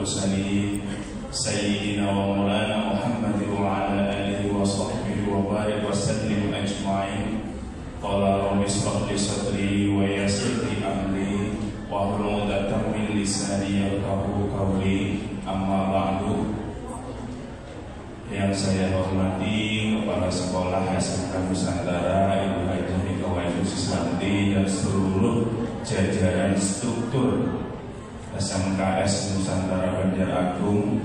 المرسلين سيدنا ومولانا محمد وعلى آله وصحبه وبارك وسلم أجمعين. قال رب اشرح لي صدري ويسر لي أمري واحلل عقدة من لساني يفقهوا قولي. Amma ba'du. Yang saya hormati kepala sekolah SMK Nusantara, Ibu Hajah Nikawati Susanti dan seluruh jajaran struktur SMKS Nusantara Banjar Agung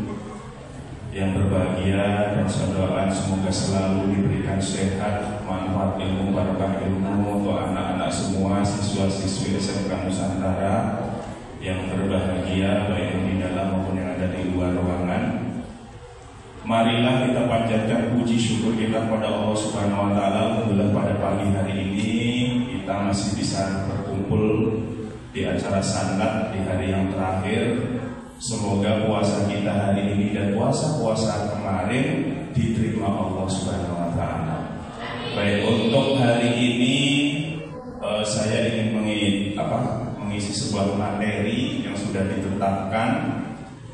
yang berbahagia, dan saya doakan semoga selalu diberikan sehat, manfaat ilmu, barokah ilmu untuk anak-anak semua siswa-siswi SMK Nusantara yang berbahagia, baik yang di dalam maupun yang ada di luar ruangan. Marilah kita panjatkan puji syukur kita kepada Allah Subhanahu wa taala. Alhamdulillah pada pagi hari ini kita masih bisa berkumpul di acara sandat di hari yang terakhir. Semoga puasa kita hari ini dan puasa-puasa kemarin diterima Allah Subhanahu wa taala. Baik, untuk hari ini saya ingin mengisi sebuah materi yang sudah ditetapkan,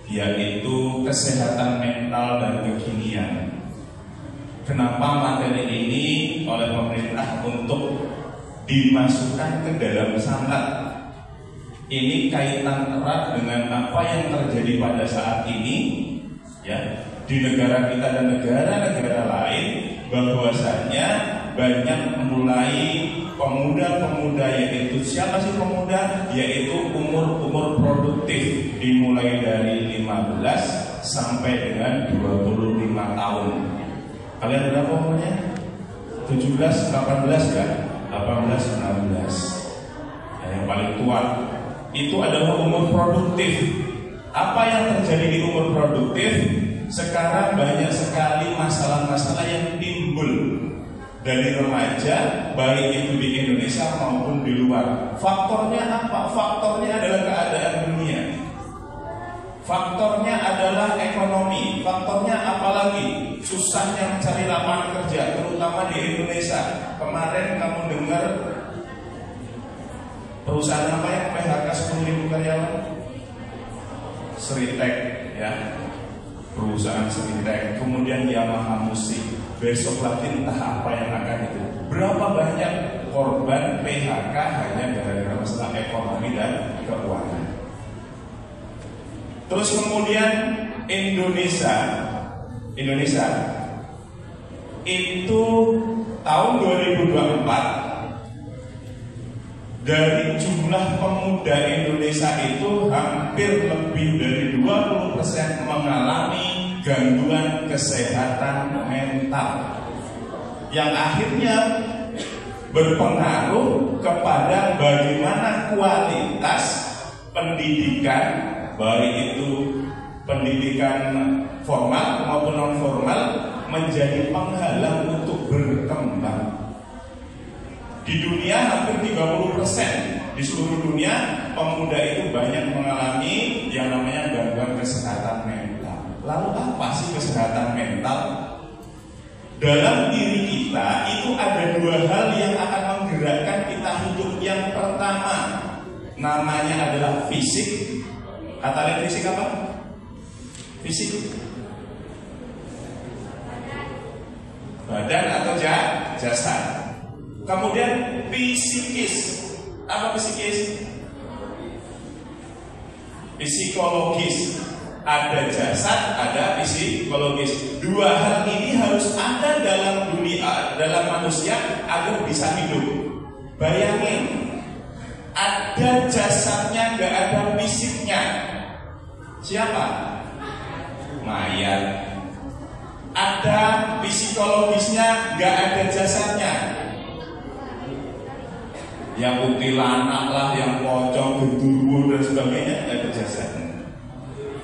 yaitu kesehatan mental dan kekinian. Kenapa materi ini oleh pemerintah untuk dimasukkan ke dalam sanad? Ini kaitan erat dengan apa yang terjadi pada saat ini, ya, di negara kita dan negara-negara lain, bahwasanya banyak mulai pemuda-pemuda, yaitu siapa sih pemuda? Yaitu umur produktif dimulai dari 15 sampai dengan 25 tahun. Kalian berapa umurnya? 17, 18 ya? 18, 19. Yang paling tua itu adalah umur produktif. Apa yang terjadi di umur produktif? Sekarang banyak sekali masalah-masalah yang timbul dari remaja, baik itu di Indonesia maupun di luar. Faktornya apa? Faktornya adalah keadaan dunia. Faktornya adalah ekonomi. Faktornya apalagi? Susahnya mencari lapangan kerja, terutama di Indonesia. Kemarin kamu dengar perusahaan apa yang PHK 10.000 karyawan? Seritek, ya. Perusahaan Seritek, kemudian Yamaha Musik. Besok lagi entah apa yang akan itu. Berapa banyak korban PHK hanya gara-gara masalah ekonomi dan keuangan. Terus kemudian Indonesia itu tahun 2024 dari jumlah pemuda Indonesia itu hampir lebih dari 20% mengalami gangguan kesehatan mental, yang akhirnya berpengaruh kepada bagaimana kualitas pendidikan, baik itu pendidikan formal maupun non formal, menjadi penghalang untuk berkembang. Di dunia hampir 30%, di seluruh dunia pemuda itu banyak mengalami yang namanya gangguan kesehatan mental. Lalu apa sih kesehatan mental? Dalam diri kita itu ada dua hal yang akan menggerakkan kita hidup. Yang pertama namanya adalah fisik. Kata lain fisik apa? Fisik, badan atau jasad. Kemudian psikis. Apa psikis? Psikologis. Ada jasad, ada psikologis. Dua hal ini harus ada dalam dunia, dalam manusia agar bisa hidup. Bayangin, ada jasadnya, gak ada fisiknya. Siapa? Mayat. Ada psikologisnya, gak ada jasadnya. Yang kuntilanak lah, yang pocong, genderuwo dan sebagainya, gak ada jasadnya.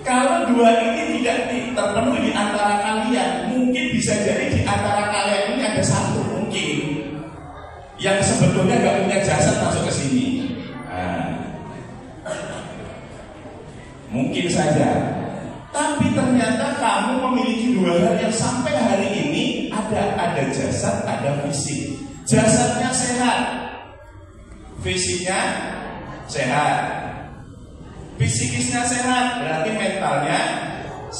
Kalau dua ini tidak terpenuhi di antara kalian, mungkin bisa jadi di antara kalian ini ada satu mungkin yang sebetulnya gak punya jasad masuk ke sini. Mungkin saja. Tapi ternyata kamu memiliki dua hal yang sampai hari ini ada jasad, ada fisik. Jasadnya sehat, fisiknya sehat. Psikisnya sehat, berarti mentalnya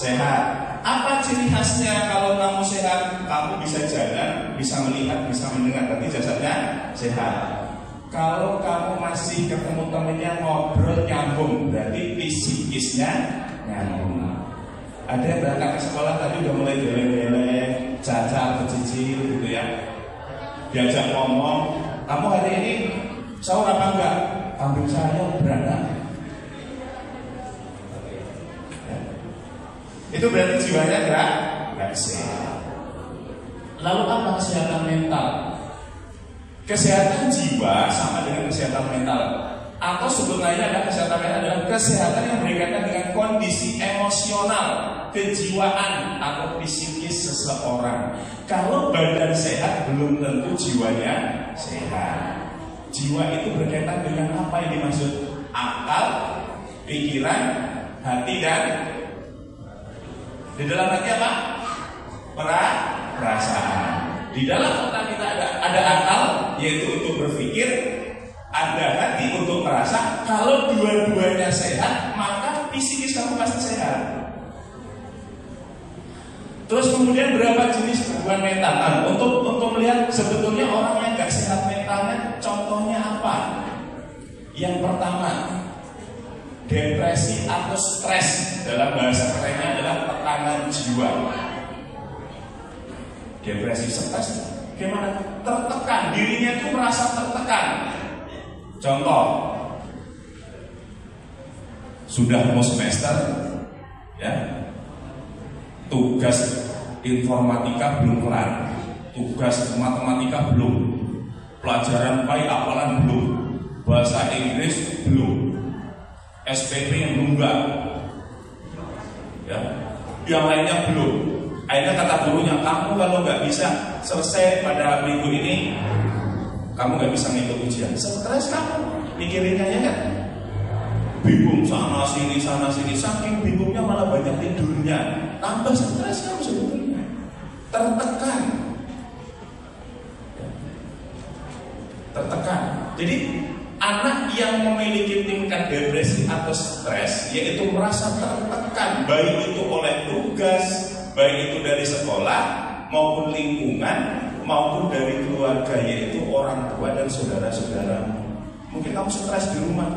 sehat. Apa ciri khasnya kalau kamu sehat? Kamu bisa jalan, bisa melihat, bisa mendengar. Berarti jasadnya sehat. Kalau kamu masih ketemu temennya ngobrol nyambung, berarti psikisnya nyambung. Ada yang berangkat ke sekolah tadi udah mulai geleng-geleng, cacat, kecicil gitu ya. Diajak ngomong, kamu hari ini sahur apa enggak? Ambil saya berangkat. Itu berarti jiwanya enggak sehat. Lalu apa kesehatan mental? Kesehatan jiwa sama dengan kesehatan mental. Atau sebetulnya ada kesehatan mental adalah kesehatan yang berkaitan dengan kondisi emosional, kejiwaan atau psikis seseorang. Kalau badan sehat belum tentu jiwanya sehat. Jiwa itu berkaitan dengan apa yang dimaksud? Akal, pikiran, hati dan di dalam hati apa? Perasaan. Di dalam otak kita ada akal, yaitu untuk berpikir, ada hati untuk merasa. Kalau dua-duanya sehat, maka psikis kamu pasti sehat. Terus kemudian berapa jenis gangguan mental? Nah, untuk melihat sebetulnya orang yang gak sehat mentalnya, contohnya apa? Yang pertama, depresi atau stres, dalam bahasa kerennya adalah tekanan jiwa. Depresi, stres, gimana? Tertekan, dirinya itu merasa tertekan. Contoh, sudah mau semester, ya, tugas informatika belum kelar, tugas matematika belum, pelajaran PAI hafalan belum, bahasa Inggris belum, SPP yang nunggak, ya, yang lainnya belum. Akhirnya kata gurunya, kamu kalau nggak bisa selesai pada minggu ini, kamu nggak bisa ngikut ujian. Stres kamu, mikirinnya ya kan? Bingung sana sini, saking bingungnya malah banyak tidurnya, tambah stres kamu sebetulnya, tertekan. Jadi anak yang memiliki tingkat depresi atau stres, yaitu merasa tertekan, baik itu oleh tugas, baik itu dari sekolah maupun lingkungan maupun dari keluarga, yaitu orang tua dan saudara-saudaramu. Mungkin kamu stres di rumah,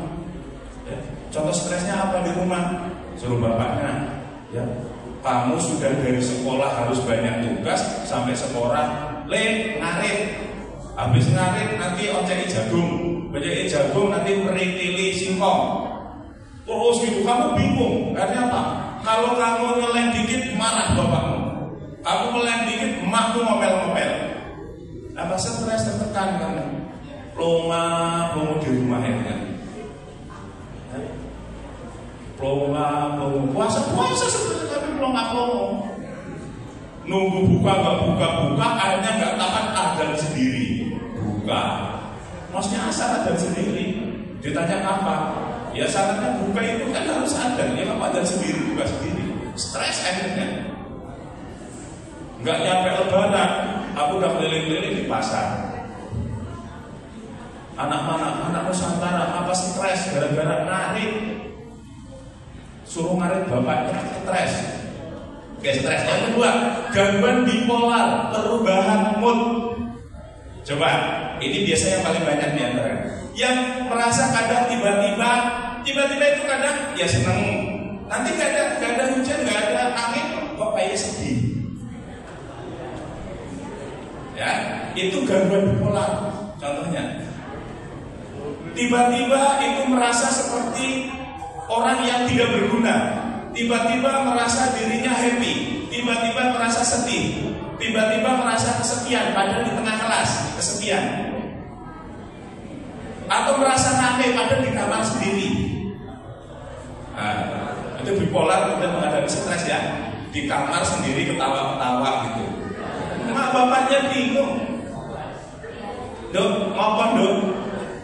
ya. Contoh stresnya apa di rumah? Suruh bapaknya, ya, kamu sudah dari sekolah harus banyak tugas, sampai sekolah ngarit, habis ngarit nanti onceki jagung, nanti meritili singkong. Terus gitu kamu bingung, karena apa? Kalau kamu ngeleng dikit marah bapakmu, kamu ngeleng dikit emakmu ngomel-ngomel. Apa stres, tertekan kamu? Plonga di rumah ya kan? Plonga, puasa sebenarnya tapi plonga. Nunggu buka nggak buka, akhirnya nggak tahan adzan sendiri. Buka, maksudnya asal adzan sendiri. Ditanya apa? Ya syaratnya buka itu kan harus adzan. Ya apa adzan sendiri, buka sendiri. Stres akhirnya. Nggak nyampe lebaran, aku udah keliling-keliling di pasar. Anak Nusantara apa stres gara-gara ngarit, suruh ngarit bapaknya stres. Oke, stres. Yang kedua, gangguan bipolar, perubahan mood. Coba, ini biasanya yang paling banyak di antara. Yang merasa kadang tiba-tiba itu kadang ya seneng, nanti nggak ada hujan, nggak ada angin, kok kayak sedih. Ya, itu gangguan bipolar. Contohnya, tiba-tiba itu merasa seperti orang yang tidak berguna. Tiba-tiba merasa dirinya happy, tiba-tiba merasa sedih, tiba-tiba merasa kesepian, padahal di tengah kelas kesepian. Atau merasa rame padahal di kamar sendiri. Nah, itu bipolar kemudian menghadapi stres ya. Di kamar sendiri ketawa-ketawa gitu. Mak bapaknya bingung. Dok, ngapa dok?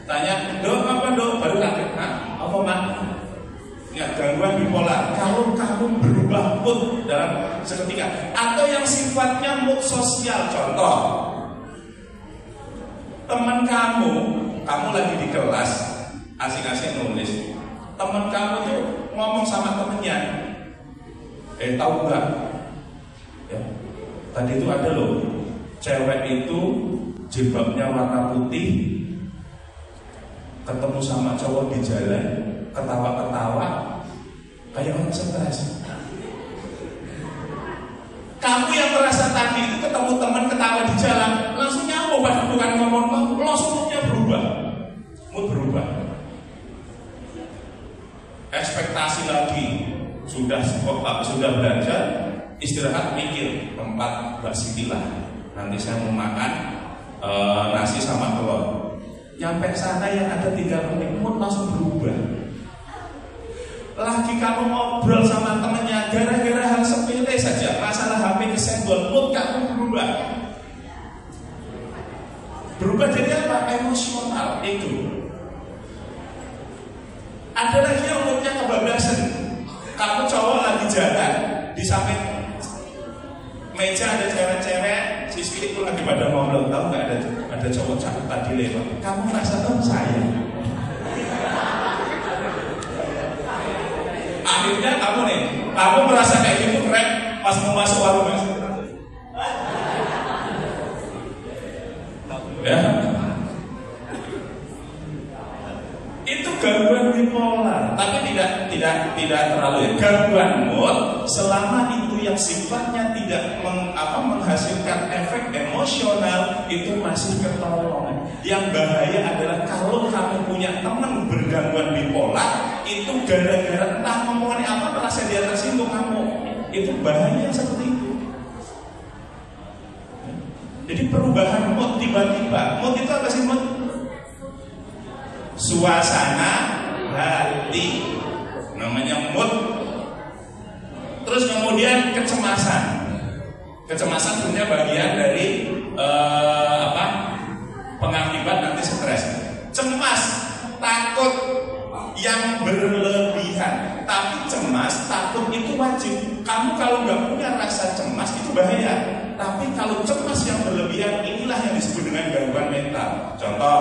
Tanya, dok apa dok? Baru kaget. Apa mak? Ya, gangguan bipolar. Kalau kamu berubah mood dalam seketika, atau yang sifatnya mood sosial, contoh, teman kamu lagi di kelas, asik-asik nulis, teman kamu tuh ngomong sama temennya, Tahu nggak? Ya, tadi itu ada loh, cewek itu jilbabnya warna putih, ketemu sama cowok di jalan, ketawa-ketawa, kayak orang stres. Kamu yang merasa tadi itu ketemu teman ketawa di jalan, langsung nyambung, bukan ngomong, langsung moodnya berubah. Mood berubah. Ekspektasi lagi, sudah belajar, istirahat mikir, tempat Mbak Siti lah. Nanti saya mau makan nasi sama telur. Nyampe sana yang ada 3 menit, mood langsung berubah. Lagi kamu ngobrol sama temennya, gara-gara hal sepele saja, masalah HP kesenggol, mood kamu berubah. Berubah jadi apa? Emosional itu. Ada lagi yang moodnya kebablasan. Kamu cowok lagi jalan, di samping meja ada cewek-cewek, sisi itu lagi pada ngobrol, tahu nggak ada cowok cakep tadi lewat. Kamu merasa saya. Akhirnya kamu merasa kayak gitu keren pas mau masuk warung mas. Ya, itu gangguan bipolar, tapi tidak terlalu ya. Gangguan mood selama itu yang sifatnya tidak menghasilkan efek emosional itu masih ketolong. Yang bahaya adalah kalau kamu punya teman bergangguan bipolar, itu gara-gara entah ngomongannya apa merasa dia tersinggung kamu, itu bahaya seperti itu. Jadi perubahan mood tiba-tiba, mood itu apa sih mood? Suasana hati, namanya mood. Terus kemudian kecemasan. Kecemasan sebenarnya bagian dari pengakibat nanti stres. Cemas, takut yang berlebihan. Tapi cemas, takut itu wajib. Kamu kalau nggak punya rasa cemas itu bahaya. Tapi kalau cemas yang berlebihan, inilah yang disebut dengan gangguan mental. Contoh,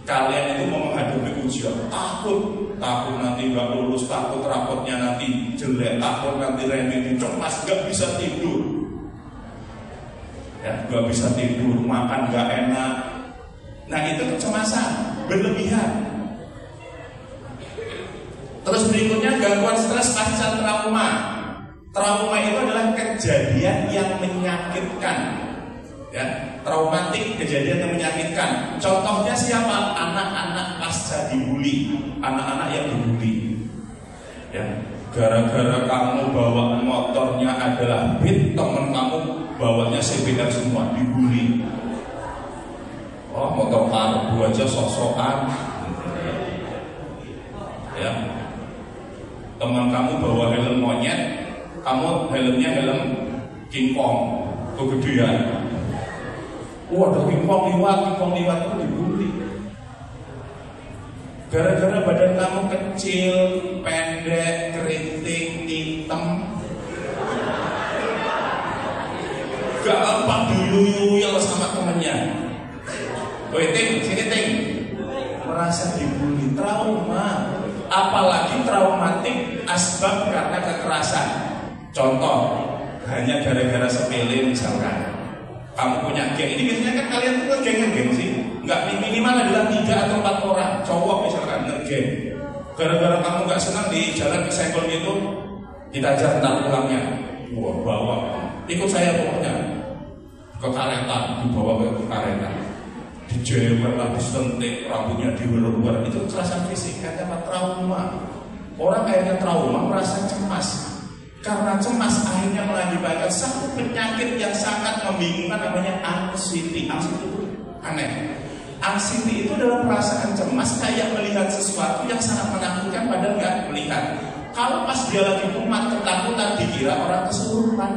kalian itu mau menghadapi ujian, takut nanti nggak lulus, takut rapotnya nanti jelek, takut nanti ranking, cemas, nggak bisa tidur, ya nggak bisa tidur, makan nggak enak. Nah itu kecemasan berlebihan. Terus berikutnya gangguan stres pasca trauma. Trauma itu adalah kejadian yang menyakitkan, ya, traumatik, kejadian yang menyakitkan. Contohnya siapa? Anak-anak pasca dibully, anak-anak yang dibully, ya, gara-gara kamu bawa motornya adalah Beat, temen kamu bawanya CBR semua, dibully. Oh, motor karbu aja sok-sokan, ya. Teman kamu bawa helm monyet, kamu helmnya helm King Kong, kegedean. Ada King Kong liwat itu dibully. Gara-gara badan kamu kecil, pendek, keriting, hitam, gampang diluyuyel sama temennya. Woi Ting, sini Ting, merasa dibully, trauma. Apalagi traumatik asbab karena kekerasan. Contoh, hanya gara-gara sepele misalkan. Kamu punya geng, ini biasanya kan kalian tuh geng sih. Nggak minimal adalah 3 atau 4 orang, cowok misalkan ngegeng. Gara-gara kamu nggak senang di jalan kesenggol gitu, kita ajar ntar pulangnya. Wah, bawa, ikut saya pokoknya ke karetan, dibawa ke karetan. Dijewer lah, disentik, rambutnya diulur-ulur, itu kekerasan fisik, karena trauma. Orang akhirnya trauma, merasa cemas. Karena cemas akhirnya mengakibatkan satu penyakit yang sangat membingungkan, namanya anxiety. Anxiety itu aneh. Anxiety itu adalah perasaan cemas kayak melihat sesuatu yang sangat menakutkan padahal nggak melihat. Kalau pas dia lagi kumat ketakutan, dikira orang kesurupan.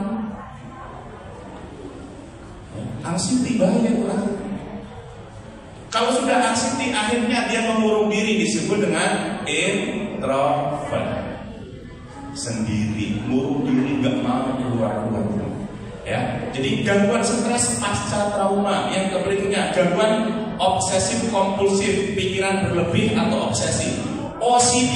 Anxiety bahaya orang. Kalau sudah anxiety, akhirnya dia mengurung diri, disebut dengan introvert. Sendiri, ngurung diri, nggak mau keluar-keluar. Ya, jadi gangguan stres pasca trauma. Yang berikutnya, gangguan obsesif kompulsif, pikiran berlebih atau obsesi. OCD,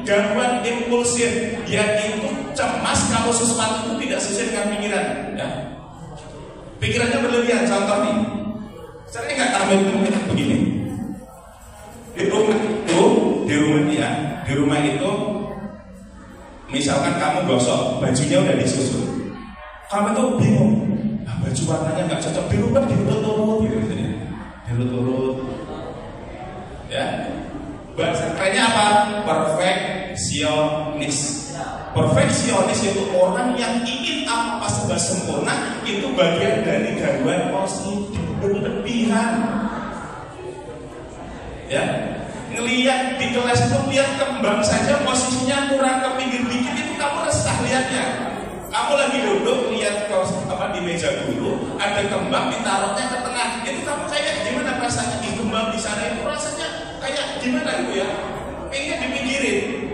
gangguan impulsif, yaitu cemas kalau sesuatu itu tidak sesuai dengan pikiran, ya. Pikirannya berlebihan. Contoh nih, saya nggak tahu itu begini. Di rumah itu, misalkan kamu gosok, bajunya udah disusun, kamu tuh bingung, baju warnanya nggak cocok, dirubah, diurut-urut, ya. Bahasa kerennya apa? Perfeksionis. Perfeksionis itu orang yang ingin apa serba sempurna, itu bagian dari gangguan positif berlebihan. Ya, ngelihat di kelas itu lihat kembang saja posisinya kurang ke pinggir dikit itu kamu resah lihatnya. Kamu lagi duduk lihat di meja guru ada kembang ditaruhnya ke tengah, itu kamu kayak gimana rasanya? Di kembang di sana itu rasanya kayak gimana itu ya? Pengen dipinggirin.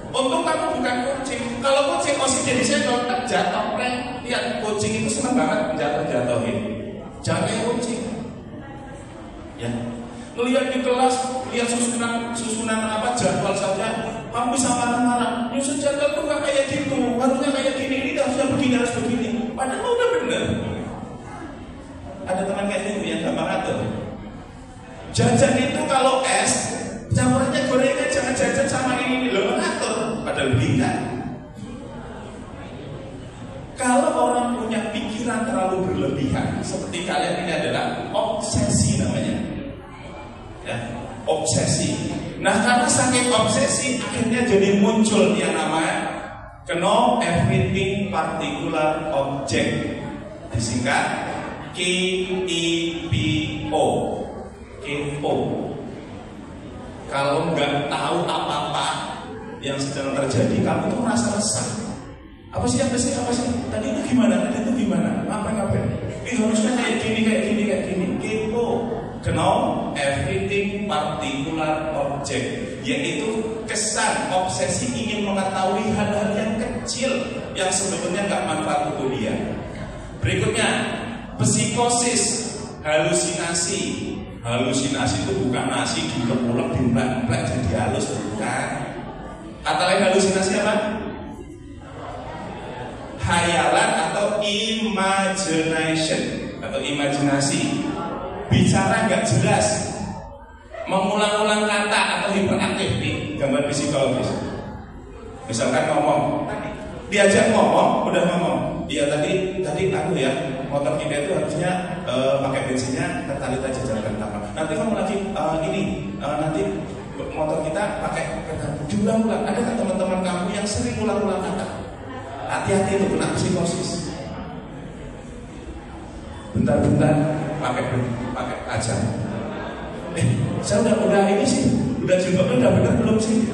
Untung kamu bukan kucing. Kalau kucing jadi sendok jatuh prank. Lihat kucing itu senang banget jatuhin. Jangan kayak kucing. Ya. Lihat di kelas, lihat susunan apa jadwal saja, kamu bisa marah-marah. Nyusun jadwal tuh nggak kayak gitu, harusnya kayak gini, ini harusnya begini, harus begini. Padahal udah bener. Ada teman kayak gitu yang gampang atur. Jajan itu kalau es, campurannya gorengan jangan jajan sama ini loh, atur. Padahal tidak. Kalau orang punya pikiran terlalu berlebihan, seperti kalian ini adalah obsesi namanya. Ya, obsesi. Nah, karena saking obsesi akhirnya jadi muncul yang namanya know everything particular object, disingkat KEPO. KEPO. Kalau nggak tahu apa-apa yang sedang terjadi, kamu tuh merasa resah. Apa sih? Tadi itu gimana? Ngapain? Harusnya kayak gini. KEPO. Know everything particular object, yaitu kesan obsesi ingin mengetahui hal-hal yang kecil yang sebetulnya nggak manfaat untuk dia. Berikutnya, psikosis, halusinasi. Halusinasi itu bukan nasi diulek-ulek dimplek jadi halus, bukan. Kata lain halusinasi apa? Hayalan atau imagination atau imajinasi. Bicara nggak jelas, mengulang-ulang kata atau hiperaktif nih, gambar psikologis. Misalkan ngomong, diajak ngomong, udah ngomong. Iya tadi aku ya, motor kita itu harusnya pakai bensinnya tertarik aja jangan apa. Nanti kamu lagi nanti motor kita pakai diulang-ulang. Ada kan teman-teman kamu yang sering ulang-ulang kata? Hati-hati itu kena psikosis. Bentar-bentar pakai aja. Saya udah ini sih, udah jilbabnya udah benar belum sih?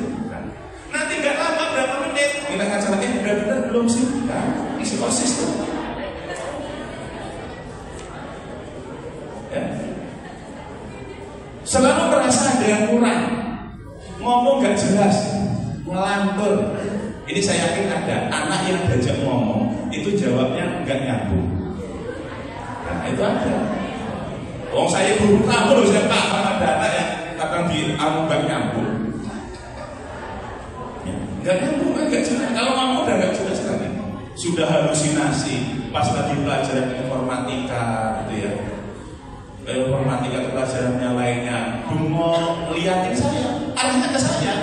Nanti nggak lama berapa menit kita ngaca lagi udah benar belum sih? Nah, psikosis tuh. Ya. Selalu merasa ada yang kurang, ngomong nggak jelas, ngelantur. Ini saya yakin ada anak yang diajak ngomong itu jawabnya nggak nyambung. Nah, itu ada. Saya guru kamu loh, saya paham ada anak yang akan diambang nyambung. Nggak nyambung, nggak jelas. Kalau kamu udah nggak jelas lagi, sudah halusinasi pas lagi pelajaran informatika, gitu ya. Informatika itu pelajarannya lainnya, bengong, liatin saya, arahnya ke saya,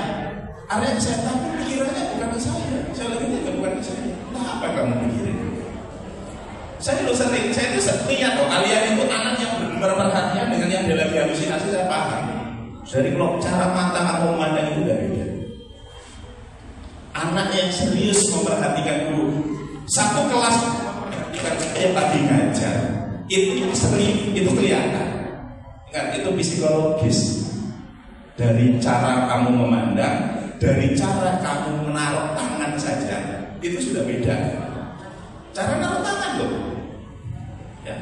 tapi pikirannya bukan ke saya. Saya lagi bukan ke saya. Nah, apa kamu pikirin? Saya itu lihat kalian itu anak yang benar perhatian dengan yang dia lagi halusinasi, saya paham. Dari cara mata kamu memandang itu udah beda. Anak yang serius memperhatikan guru, satu kelas memperhatikan yang tadi ngajar, itu sering, itu kelihatan. Ingat, itu psikologis. Dari cara kamu memandang, dari cara kamu menaruh tangan saja, itu sudah beda. Cara menaruh tangan loh. Ya.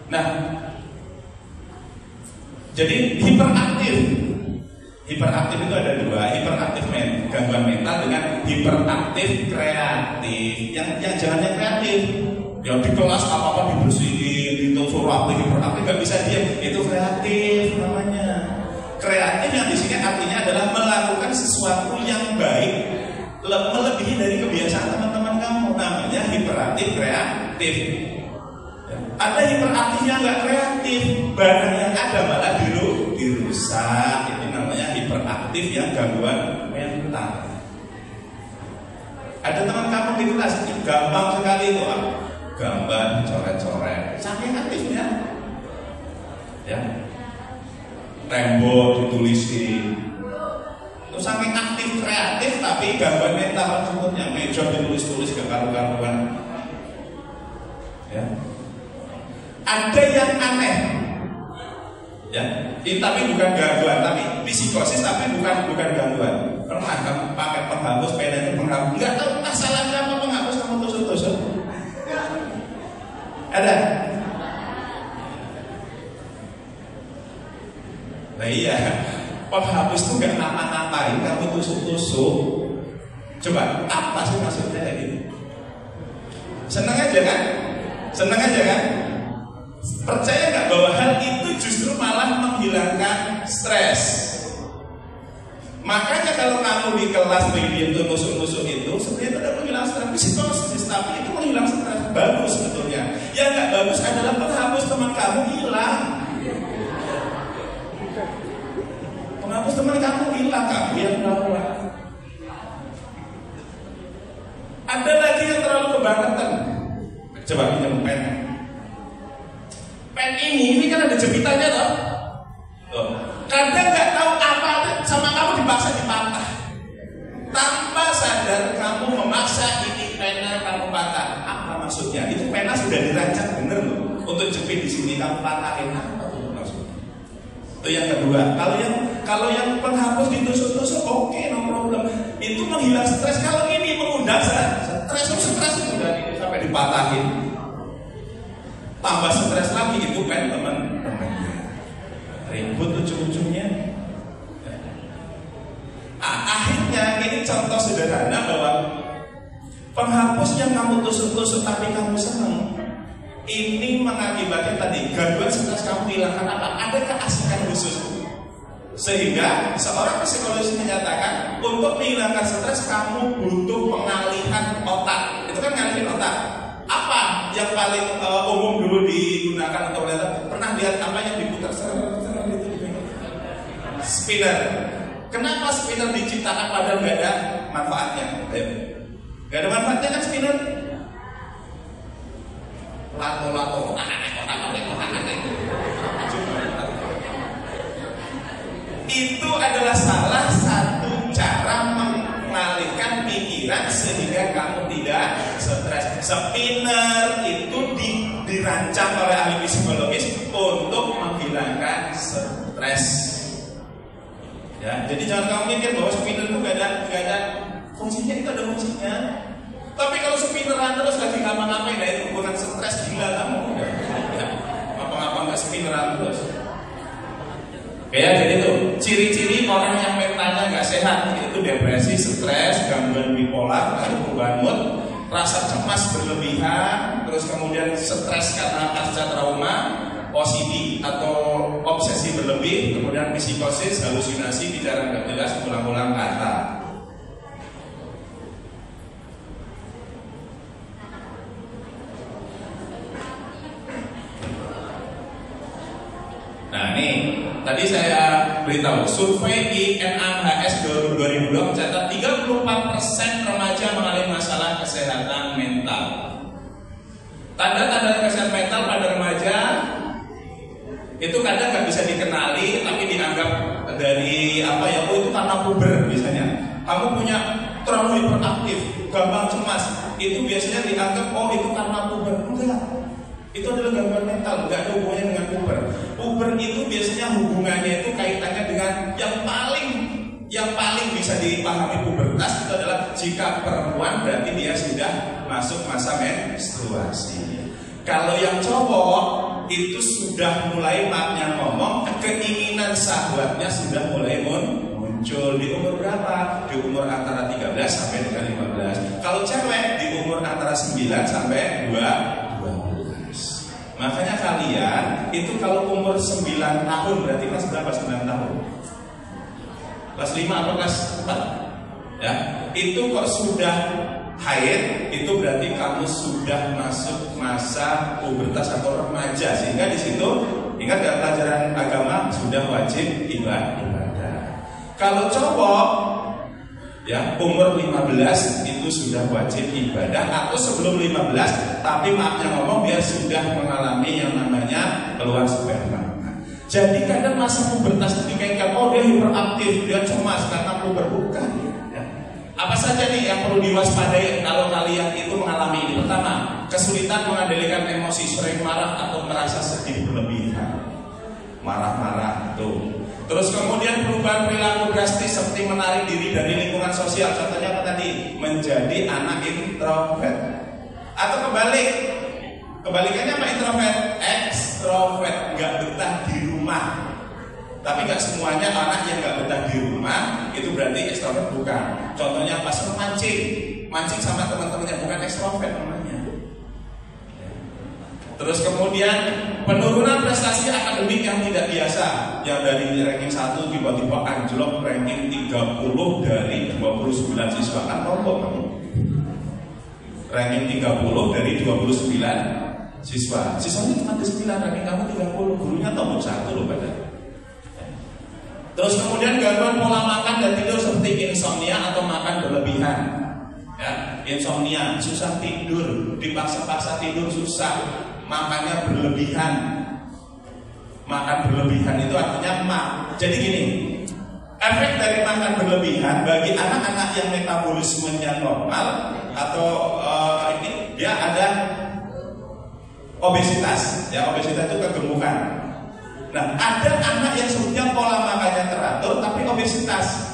Nah, jadi hiperaktif itu ada dua, hiperaktif gangguan mental dengan hiperaktif kreatif. Yang jangannya kreatif, yang di kelas apa dibersihin, itu suruh hiperaktif nggak bisa diam, itu kreatif namanya. Kreatif yang di sini artinya adalah melakukan sesuatu yang baik melebihi dari kebiasaan teman-teman kamu, namanya hiperaktif kreatif. Ada hiperaktif yang nggak kreatif, barang yang ada malah dirusak. Itu namanya hiperaktif yang gangguan mental. Ada teman kamu di kelas gampang sekali itu gambar, coret-coret, saking aktifnya, ya, tembok ditulisin, terus saking aktif kreatif tapi gangguan mental sebutnya, meja ditulis-tulis ke karu-karuan, ya. Ada yang aneh, ya, tapi bukan gangguan, tapi psikosis, tapi bukan gangguan. Pernah kamu pakai penghapus, pena itu penghapus, nggak tahu masalahnya apa penghapus kamu tusuk-tusuk? Ada? Nah iya, penghapus itu nggak ngapa-ngapain, kamu tusuk-tusuk. Coba, apa sih maksudnya kayak gitu? Seneng aja kan? Seneng aja kan? Percaya nggak bahwa hal itu justru malah menghilangkan stres? Makanya kalau kamu di kelas begini itu nusuk-nusuk itu sebenarnya itu ada menghilang stres psikosis, tapi itu menghilang stres bagus sebetulnya. Yang nggak bagus adalah penghapus teman kamu hilang. Penghapus teman kamu hilang, kamu yang bawa. Ada lagi yang terlalu kebangetan. Coba pinjam pen. Pen ini kan ada jepitannya toh. Kadang nggak tahu apa sama kamu dipaksa dipatah. Tanpa sadar kamu memaksa ini pena kamu patah. Apa maksudnya? Itu pena sudah dirancang bener loh. Untuk jepit di sini kamu patahin, apa tuh maksudnya? Itu yang kedua. Kalau yang penghapus ditusuk-tusuk, oke, no problem. Itu menghilang stres. Kalau ini mengundang stres udah sampai dipatahin. Tambah stres lagi itu kan teman-temannya. Ribut ujung-ujungnya. Akhirnya ini contoh sederhana bahwa penghapus yang kamu tusuk-tusuk tapi kamu senang, ini mengakibatkan tadi gangguan stres kamu hilang. Kenapa? Ada keasikan khusus. Sehingga seorang psikologis menyatakan untuk menghilangkan stres kamu butuh pengalihan otak. Itu kan ngalihin otak. Apa yang paling umum dulu digunakan untuk melihat? Pernah lihat apa yang diputar itu? Spinner. Kenapa spinner diciptakan padahal nggak ada manfaatnya? Nggak ada manfaatnya kan spinner? Lato-lato. Itu adalah salah satu cara mengalihkan pikiran sehingga kamu tidak stres. Spinner itu dirancang oleh ahli psikologis untuk menghilangkan stres. Ya, jadi jangan kamu mikir bahwa spinner itu gak ada fungsinya, itu ada fungsinya. Tapi kalau spinneran terus lagi ngapa-ngapain, nah itu bukan stres, gila kamu. Ya, ngapa-ngapa nggak spinneran terus. Ya, jadi tuh ciri-ciri orang yang mentalnya nggak sehat itu depresi, stres, gangguan bipolar, perubahan mood, rasa cemas berlebihan, terus kemudian stres karena pasca trauma, OCD atau obsesi berlebih, kemudian psikosis, halusinasi, bicara nggak jelas, ulang-ulang kata. Nah ini tadi saya beritahu survei INAHS 2002 mencatat 34% remaja mengalami masalah kesehatan mental. Tanda-tanda kesehatan mental pada remaja itu kadang nggak bisa dikenali, tapi dianggap dari apa ya? Oh itu karena puber biasanya. Kamu punya terlalu hiperaktif, gampang cemas. Itu biasanya dianggap oh itu karena puber. Enggak. Itu adalah gangguan mental, nggak ada hubungannya dengan puber. Puber itu biasanya hubungannya itu kaitannya dengan yang paling bisa dipahami pubertas itu adalah jika perempuan berarti dia sudah masuk masa menstruasi. Kalau yang cowok itu sudah mulai maknya ngomong, keinginan syahwatnya sudah mulai muncul di umur berapa? Di umur antara 13 sampai dengan 15. Kalau cewek di umur antara 9 sampai 12. Makanya kalian itu kalau umur 9 tahun berarti kelas berapa 9 tahun? Kelas 5 atau kelas 4? Ya. itu kok sudah haid, itu berarti kamu sudah masuk masa pubertas atau remaja, sehingga di situ ingat dalam pelajaran agama sudah wajib ibadah. Kalau cowok ya umur 15 itu sudah wajib ibadah, atau sebelum 15 tapi maafnya ngomong dia sudah mengalami yang namanya keluar sperma. Jadi kadang masa pubertas itu dikaitkan, oh dia hiperaktif, dia cemas karena puber, bukan ya. Apa saja nih yang perlu diwaspadai kalau kalian itu mengalami ini? Pertama, kesulitan mengendalikan emosi, sering marah atau merasa sedih berlebihan, marah-marah tuh. Terus kemudian perubahan perilaku drastis seperti menarik diri dari lingkungan sosial. Contohnya apa tadi? Menjadi anak introvert. Atau kebalikannya apa introvert? Extrovert, nggak betah di rumah. Tapi nggak semuanya anak yang nggak betah di rumah itu berarti extrovert, bukan. Contohnya pas mancing sama teman-temannya, bukan extrovert namanya. Terus kemudian penurunan prestasi akademik yang tidak biasa, yang dari ranking 1 tiba-tiba anjlok ranking 30 dari 29 siswa, kan rombong kamu. Ranking 30 dari 29 siswanya cuma ke 9, ranking kamu 30, gurunya nomor 1 loh pada. Terus kemudian gangguan pola makan dan tidur seperti insomnia atau makan berlebihan. Ya, insomnia, susah tidur, dipaksa-paksa tidur susah, makannya berlebihan. Makan berlebihan itu artinya jadi gini, efek dari makan berlebihan bagi anak-anak yang metabolismenya normal atau ini dia ada obesitas, ya obesitas itu kegemukan. Nah, ada anak yang sebetulnya pola makannya teratur tapi obesitas.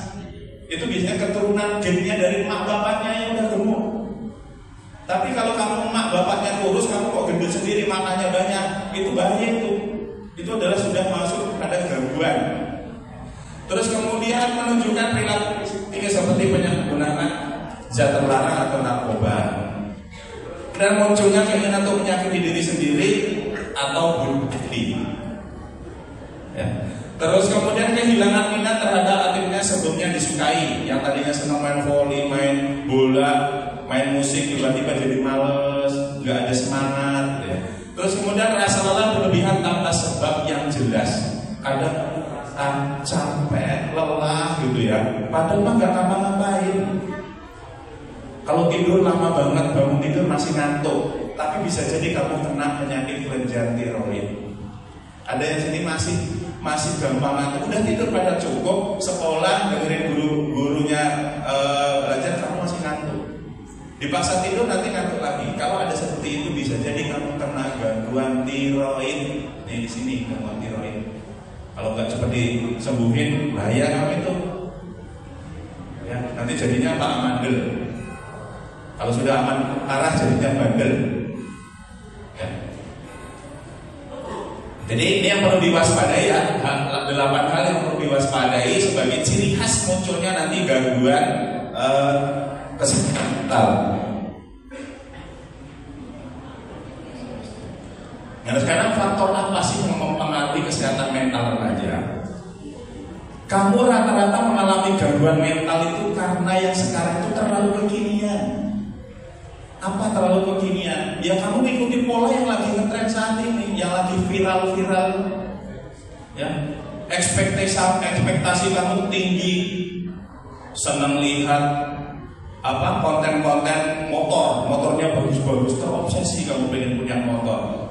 Itu biasanya keturunan gennya dari mak bapaknya yang udah gemuk. Tapi kalau kamu mak bapaknya kurus, kamu kok gendut sendiri, makannya banyak, itu bahaya itu. Itu adalah sudah masuk pada gangguan. Terus kemudian menunjukkan perilaku ini seperti penyalahgunaan zat terlarang atau narkoba. Dan munculnya keinginan untuk menyakiti diri sendiri atau bunuh diri. Ya. Terus kemudian kehilangan minat terhadap aktivitas sebelumnya disukai, yang tadinya senang main voli, main bola, main musik, tiba-tiba jadi males, nggak ada semangat. Ya. Terus kemudian rasa lelah berlebihan tanpa sebab yang jelas. Kadang capek, lelah gitu ya, padahal mah nggak ngapa-ngapain. Kalau tidur lama banget, bangun tidur masih ngantuk, tapi bisa jadi kamu kena penyakit kelenjar tiroid. Ada yang sini masih gampang ngantuk, udah tidur pada cukup, sekolah dengerin gurunya belajar, kamu masih ngantuk. Dipaksa tidur nanti ngantuk lagi. Kalau ada seperti itu bisa jadi kamu kena gangguan tiroid. Nih di sini gangguan tiroid. Kalau nggak cepat disembuhin, bahaya kamu itu. Ya, nanti jadinya apa? Amandel. Kalau sudah aman arah jadinya bandel. Ya. Jadi ini yang perlu diwaspadai ya, 8 hal yang perlu diwaspadai sebagai ciri khas munculnya nanti gangguan kesehatan mental. Nah sekarang faktor apa sih yang mempengaruhi kesehatan mental remaja? Kamu rata-rata mengalami gangguan mental itu karena yang sekarang itu terlalu kekinian. Apa terlalu kekinian? Ya kamu mengikuti pola yang lagi ngetren saat ini, yang lagi viral-viral. Ya, ekspektasi kamu tinggi, senang lihat konten-konten motornya bagus-bagus, terobsesi kamu pengen punya motor.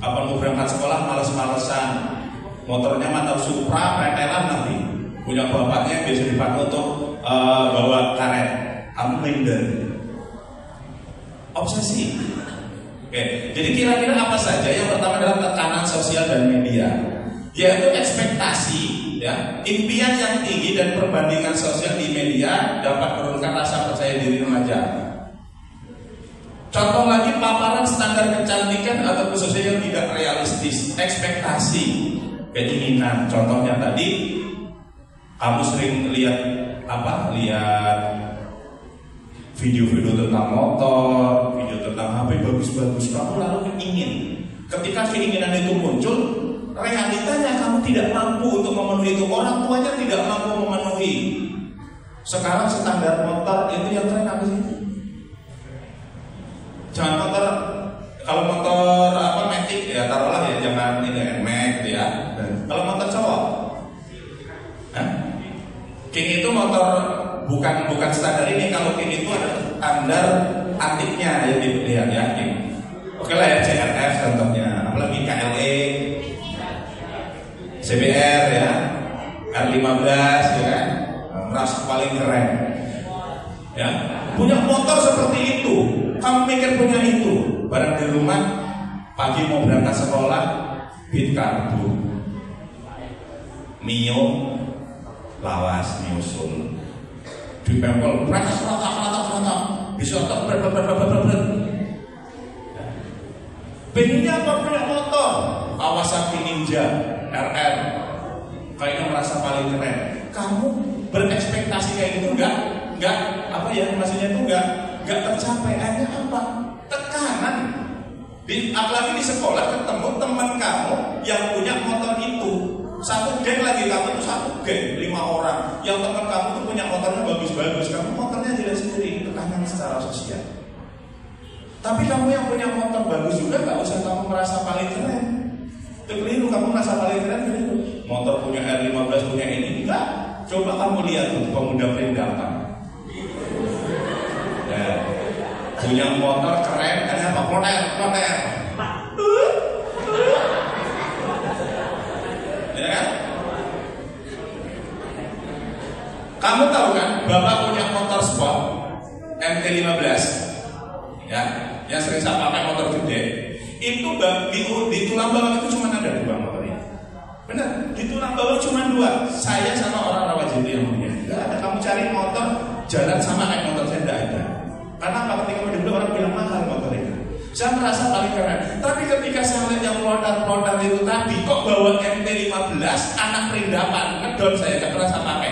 Apa mau berangkat sekolah males-malesan, motornya mantap Supra, pretelan nanti. Punya bapaknya yang biasa dipakai untuk bawa karet, kamu minder. Obsesi. Oke, jadi kira-kira apa saja? Yang pertama adalah tekanan sosial dan media, yaitu ekspektasi, ya, impian yang tinggi dan perbandingan sosial di media dapat menurunkan rasa percaya diri remaja. Contoh lagi, paparan standar kecantikan atau khususnya yang tidak realistis, ekspektasi, keinginan. Contohnya tadi, kamu sering lihat video-video tentang motor, video tentang HP bagus-bagus, kamu lalu ingin. Ketika keinginan itu muncul, realitanya kamu tidak mampu untuk memenuhi itu, orang tuanya tidak mampu memenuhi. Sekarang standar motor itu yang tren apa sih? Jangan motor, kalau motor apa Matic ya taruhlah ya, jangan ini NMAX gitu ya. Kalau motor cowok, King itu motor bukan standar ini. Kalau King itu ada standar antiknya ya dilihat ya King. Oke lah ya, CRF contohnya, apalagi KLE, CBR ya, R15 ya kan, merasa paling keren. Ya, punya motor seperti itu, kamu mikir punya itu, barang di rumah pagi mau berangkat sekolah, Beat karbu, Mio, lawas, nyusul, di pempel, berangkat bisa otak berat. Pengennya apa punya motor? Kawasaki Ninja RR, kayaknya merasa paling keren. Kamu berekspektasi kayak gitu enggak apa ya, maksudnya itu enggak tercapai. Hanya apa? Tekanan. Apalagi di sekolah ketemu teman kamu yang punya motor itu, satu geng lagi, kamu tuh satu geng 5 orang, yang teman kamu tuh punya motornya bagus-bagus, kamu motornya tidak sendiri, tekanan secara sosial. Tapi kamu yang punya motor bagus juga, nggak usah kamu merasa paling keren. Itu keliru, kamu merasa paling keren keliru. Motor punya R15 punya ini enggak. Coba kamu lihat tuh pemuda perindakan. Ya, punya motor keren, ada apa? Kloter. Ya kan? Kamu tahu kan, Bapak punya motor sport MT15, ya, yang sering saya pakai motor gede. Itu di tulang bawah itu cuma ada 2 motornya. Benar, di tulang bawah cuma 2. Saya sama orang Rawajati yang punya. Enggak ada, kamu cari motor jalan sama kayak motor saya, enggak ada. Karena apa? Ketika dulu orang bilang mahal motor itu, saya merasa paling keren. Tapi ketika saya lihat yang pelontar itu tadi, kok bawa MT15 anak perindapan, ngedon saya gak merasa pakai.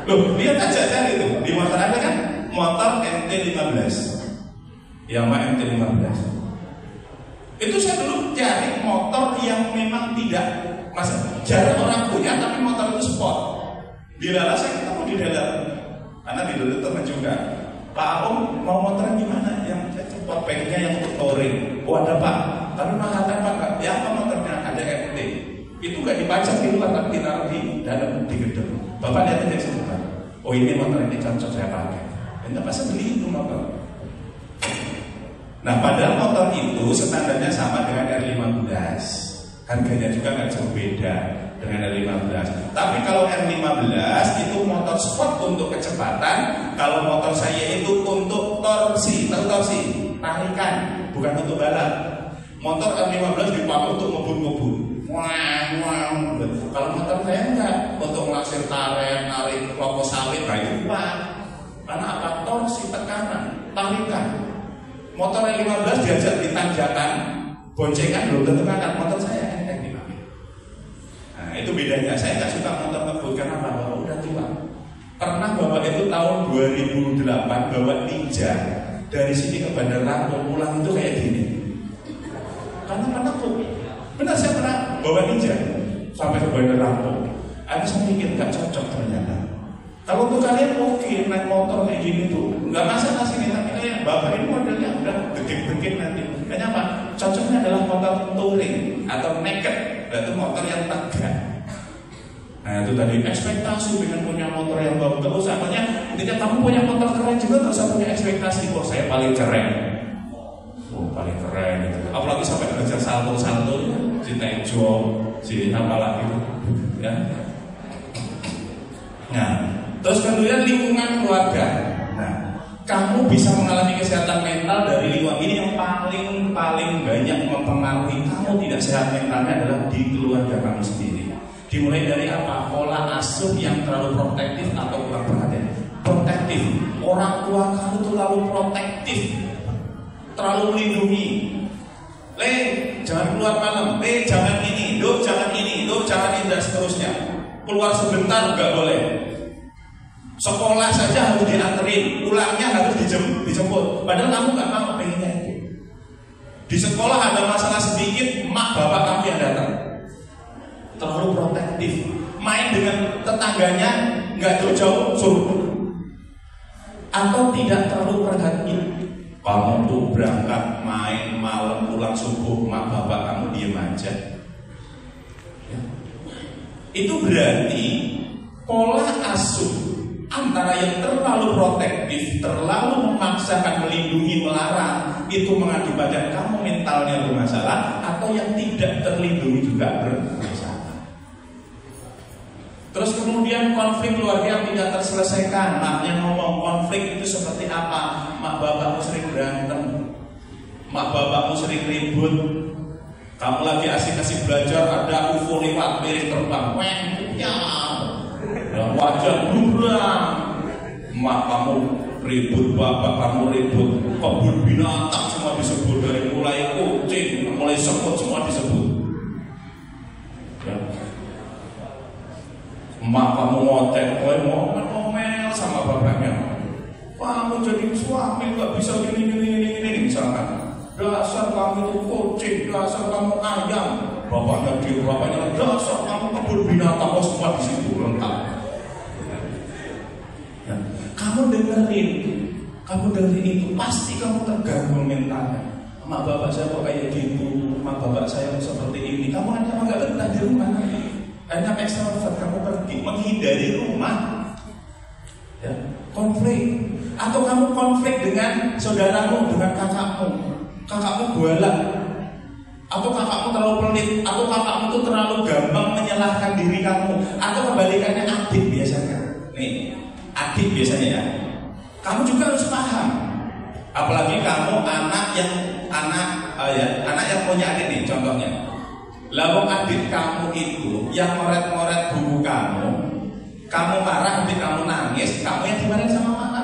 Loh, lihat aja cari itu di motor ada kan, motor MT15. Yamaha MT15. Itu saya dulu cari motor yang memang tidak, jarang orang punya, tapi motor itu sport. Dilala saya ketemu di dalam, karena di dulu teman juga. Pak Om mau motornya gimana? Yang sport, pengennya yang untuk touring. Oh ada Pak, tapi mahal Pak. Ya apa motornya? Ada MT. Itu gak dipajang di luar, tapi ditaruh di dalam, di gedung. Bapak lihat aja sebentar. Oh ini motor ini cocok saya pakai. Enggak pas beli itu motor. Nah, padahal motor itu standarnya sama dengan R15, harganya juga nggak jauh beda dengan R15. Tapi kalau R15 itu motor sport untuk kecepatan, kalau motor saya itu untuk torsi, tarikan, bukan untuk balap. Motor R15 dipakai untuk ngebut-ngebut. Kalau motor saya enggak, untuk ngasih tarik, narik kelapa sawit, itu Pak. Karena apa? Torsi, tekanan, tarikan. Motor R15 diajak di tanjakan, boncengan belum tentu angkat. Motor saya enteng dipakai. Nah itu bedanya. Saya nggak suka motor ngebut karena bapak udah tua. Pernah bapak itu tahun 2008 bawa Ninja dari sini ke Bandar Lampung, pulang itu kayak gini. Karena penakut. Benar, saya pernah bawa Ninja sampai ke Bandar Lampung. Ada saya mikir nggak cocok ternyata. Kalau untuk kalian mungkin naik motor kayak gini tuh nggak masalah sih, tapi kayak bapak ini modelnya udah degit-degit nanti. Kayaknya apa? Cocoknya adalah motor touring atau naked, itu motor yang tegak. Nah itu tadi ekspektasi dengan punya motor yang bagus. Terus apanya? Ketika kamu punya motor keren juga nggak usah punya ekspektasi. Oh saya paling keren. Oh paling keren gitu. Apalagi sampai belajar salto-salto, si Tejo, si apalah gitu, ya. Nah. Terus kemudian lingkungan keluarga. Nah, kamu bisa mengalami kesehatan mental dari lingkungan ini yang paling banyak mempengaruhi kamu tidak sehat mentalnya adalah di keluarga kamu sendiri. Dimulai dari apa? Pola asuh yang terlalu protektif atau kurang perhatian. Protektif. Orang tua kamu terlalu protektif, terlalu melindungi. Jangan keluar malam. Jangan ini. Jangan ini. Jangan ini dan seterusnya. Keluar sebentar nggak boleh. Sekolah saja harus dianterin, pulangnya harus dijemput. Padahal kamu nggak mau, pengennya itu. Di sekolah ada masalah sedikit, mak bapak kamu yang datang. Terlalu protektif. main dengan tetangganya nggak jauh-jauh suruh, atau tidak terlalu perhatian. Kamu tuh berangkat main malam pulang subuh, mak bapak kamu diem aja. Ya. Itu berarti pola asuh antara yang terlalu protektif, terlalu memaksakan, melindungi, melarang, itu mengakibatkan kamu mentalnya bermasalah, atau yang tidak terlindungi juga bermasalah. Terus kemudian konflik keluarga yang tidak terselesaikan. Maknya ngomong konflik itu seperti apa? Mak bapakmu sering berantem, mak bapakmu sering ribut. Kamu lagi asik-asik belajar, ada UFO lewat, miring terbang, ya, wajah bubrang. Mak kamu ribut, bapak kamu ribut, kebun binatang semua disebut, dari mulai kucing, mulai semut semua disebut. Ya. Mak kamu ngotek, mau ngomel sama bapaknya. Kamu jadi suami gak bisa gini misalkan. Dasar kamu itu kucing, dasar kamu ayam. Bapaknya dasar kamu kebun binatang, semua di situ lengkap. Ya. Kamu dengerin itu, pasti kamu terganggu mentalnya. Mak bapak saya kok kayak gitu, mak bapak saya seperti ini. Kamu ada apa nggak betah di rumah? Hanya ekstrovert, kamu pergi menghindari rumah. Ya. Konflik, atau kamu konflik dengan saudaramu, dengan kakakmu galak, atau kakakmu terlalu pelit, atau kakakmu itu terlalu gampang menyalahkan diri kamu, atau kebalikannya adik biasanya. Nih, adik biasanya ya. Kamu juga harus paham. Apalagi kamu anak yang punya adik nih, contohnya. Lalu adik kamu itu yang ngoret-ngoret buku kamu marah, adik kamu nangis, kamu yang dimarahin sama mama.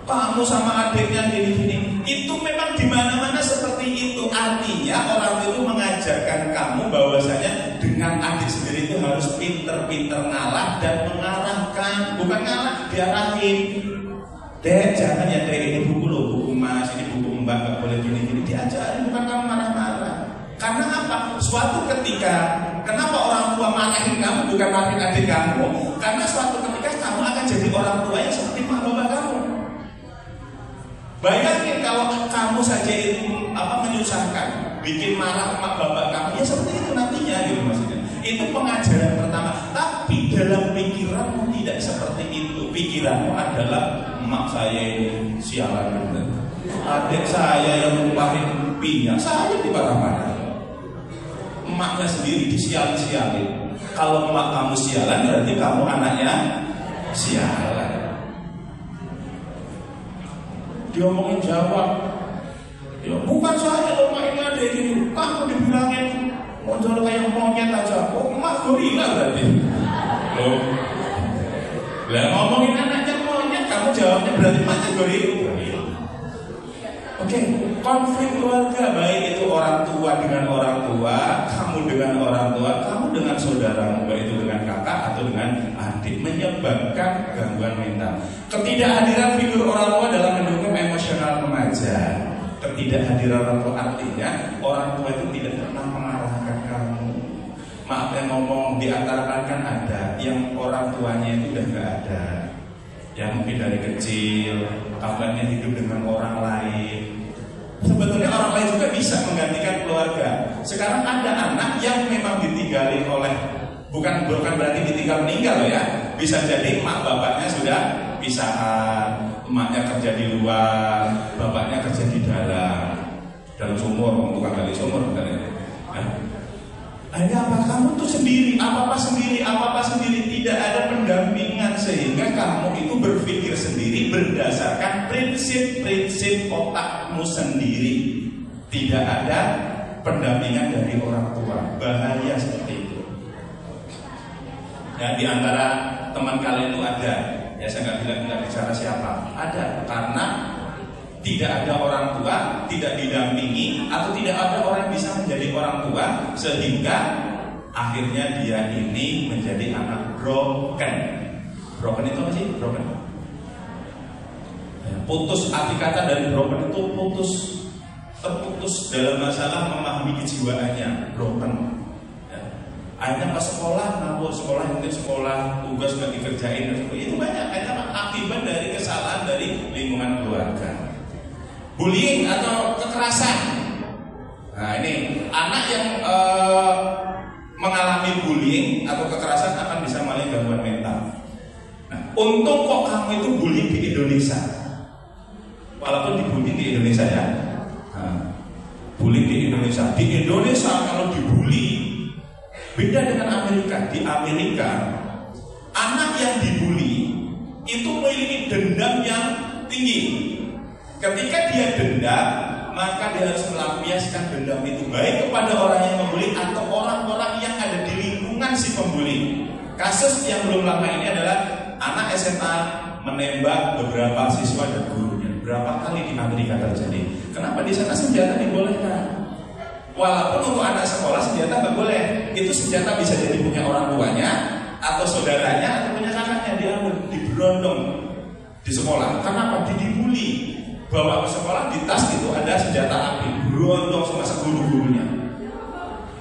Kamu sama adiknya gini-gini, itu memang di mana-mana seperti itu. Artinya orang itu mengajarkan kamu bahwasanya dengan adik sendiri itu harus pinter-pinter ngalah dan mengarahkan, bukan ngalah, diarahin. Dek, jangan ya dek, ini buku loh, buku mas, ini buku mbak, gak boleh gini-gini, diajarin, bukan kamu marah-marah. Karena apa? Suatu ketika, kenapa orang tua marahin kamu bukan marahin adik kamu? Karena suatu ketika kamu akan jadi orang tua yang seperti mak bapak kamu. Bayangin kalau kamu saja itu menyusahkan, bikin marah mak bapak kamu, ya seperti itu nantinya gitu maksudnya. Itu pengajaran pertama. Tapi dalam pikiranmu tidak seperti itu. Pikiranmu adalah emak saya ini sialan bener, adik saya yang numpahin minyak, saya dimarah-marah. Emaknya sendiri disial-sialin. Kalau emak kamu sialan, berarti kamu anaknya sialan. Dia ngomongin jawab, ya bukan saya loh mak, ini ada gini. Kamu dibilangin modal kayak monyet aja. Oh emak gorila berarti. Loh, lah ngomongin anaknya monyet, kamu jawabnya berarti maknya gorila. Oke, konflik keluarga, baik itu orang tua dengan orang tua, kamu dengan orang tua, kamu dengan saudaramu, baik itu dengan kakak atau dengan adik, menyebabkan gangguan mental. Ketidakhadiran figur orang tua dalam mendukung emosional remaja. Ketidakhadiran orang tua artinya orang tua itu tidak pernah mengarahkan kamu. Maaf yang ngomong, di antara kan ada yang orang tuanya itu udah gak ada, yang mungkin dari kecil kabarnya hidup dengan orang lain. Sebetulnya orang lain juga bisa menggantikan keluarga. Sekarang ada anak yang memang ditinggalin oleh, bukan berarti ditinggal meninggal loh ya. Bisa jadi emak bapaknya sudah pisahan, emaknya kerja di luar, bapaknya kerja di dalam sumur, tukang gali sumur misalnya. Akhirnya apa? Kamu tuh sendiri, apa-apa sendiri, tidak ada pendampingan, sehingga kamu itu berpikir sendiri berdasarkan prinsip-prinsip otakmu sendiri. Tidak ada pendampingan dari orang tua. Bahaya seperti itu. Ya, di antara teman kalian itu ada, ya saya nggak bicara siapa, ada, karena tidak ada orang tua, tidak didampingi, atau tidak ada orang yang bisa menjadi orang tua, sehingga akhirnya dia ini menjadi anak broken. Broken itu apa sih? Broken. Putus, arti kata dari broken itu putus, terputus dalam masalah memahami kejiwaannya. Broken. Akhirnya pas sekolah, ngawur sekolah, mungkin sekolah tugas nggak dikerjain, itu banyak. Akhirnya akibat dari kesalahan dari lingkungan keluarga. Bullying atau kekerasan. Nah ini anak yang mengalami bullying atau kekerasan akan bisa mengalami gangguan mental. Nah, untung kok kamu itu bullying di Indonesia. Walaupun dibully di Indonesia ya. Nah, bullying di Indonesia. Di Indonesia kalau dibully beda dengan Amerika. Di Amerika anak yang dibully itu memiliki dendam yang tinggi. Ketika dia dendam, maka dia harus melampiaskan dendam itu baik kepada orang yang membuli atau orang-orang yang ada di lingkungan si pembuli. Kasus yang belum lama ini adalah anak SMA menembak beberapa siswa dan gurunya. Berapa kali di Amerika terjadi? Kenapa di sana senjata dibolehkan? Walaupun untuk anak sekolah senjata nggak boleh. Itu senjata bisa jadi punya orang tuanya atau saudaranya atau punya kakaknya, diambil, diberondong di sekolah. Kenapa? Dibully. Bawa ke sekolah di tas itu ada senjata api, berondong sama guru-gurunya.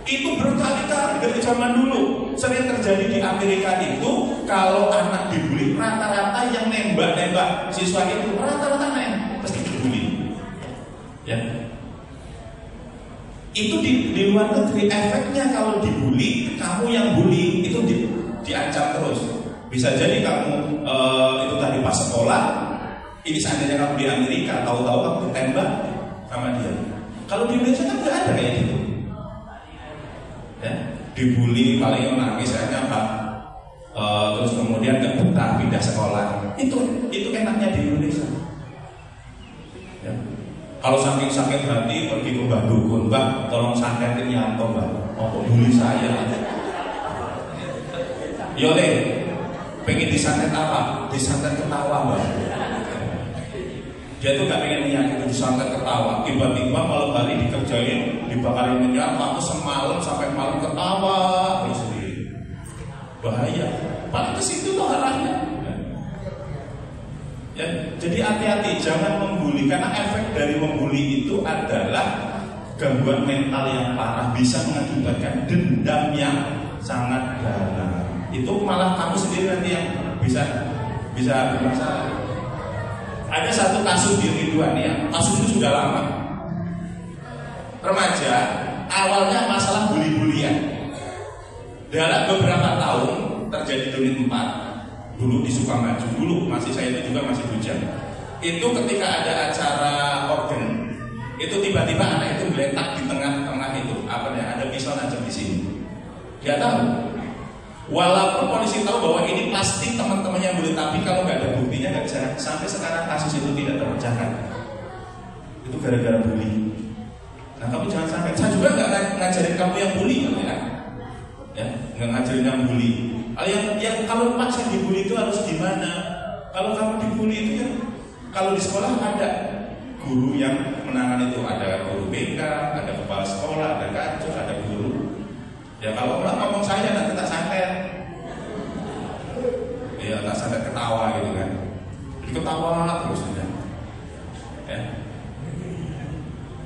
Itu berkali-kali dari zaman dulu. Sering terjadi di Amerika itu. Kalau anak dibully, rata-rata yang nembak siswa itu rata-rata pasti dibully. Ya. Itu di luar negeri efeknya kalau dibully, kamu yang bully itu diancam terus. Bisa jadi kamu itu tadi pas sekolah, ini seandainya kamu di Amerika, tahu-tahu kamu ditembak sama dia. Kalau di Indonesia kan nggak ada kayak gitu. Ya, dibully paling nangis aja Pak. Terus kemudian nggak betah pindah sekolah. Itu enaknya di Indonesia. Ya. Kalau saking sakit hati pergi ke Mbah Dukun, Mbah tolong santetin Yanto Mbah. Oh bully saya. Yo le, pengen disantet apa? Disantet ketawa Mbah. Dia tuh gak pengen menyakiti, disantet ketawa. Tiba-tiba malam hari dikerjain, dibakarin minyak, kamu semalam sampai malam ketawa terus sendiri. Bahaya. Paling ke situ tuh arahnya. Ya, jadi hati-hati, jangan membuli, karena efek dari membuli itu adalah gangguan mental yang parah, bisa mengakibatkan dendam yang sangat dalam. Itu malah kamu sendiri nanti yang bisa bermasalah. Ada satu kasus di Ridwan ya, kasus itu sudah lama. Remaja, awalnya masalah bully-bulian. Dalam beberapa tahun terjadi di unit 4. Dulu di Sukamaju, dulu saya itu juga masih bujang. Itu ketika ada acara organ, itu tiba-tiba anak itu geletak di tengah-tengah itu, ada pisau najam di sini. Dia tahu. Walaupun polisi tahu bahwa ini pasti teman-temannya bully, tapi kalau nggak ada buktinya nggak bisa. Sampai sekarang kasus itu tidak terpecahkan. Itu gara-gara bully. Nah kamu jangan sampai. Saya juga nggak ngajarin kamu yang bully, ya, nggak ngajarin yang bully. Yang kalau paksa dibully itu harus gimana? Kalau kamu dibully itu kan, kalau di sekolah ada guru yang menangani itu, ada guru BK, ada kepala sekolah, ada kacus, ada guru. Ya kalau orang ngomong saya nanti tak santet, ya tak santet ketawa gitu kan, jadi ketawa terus ya.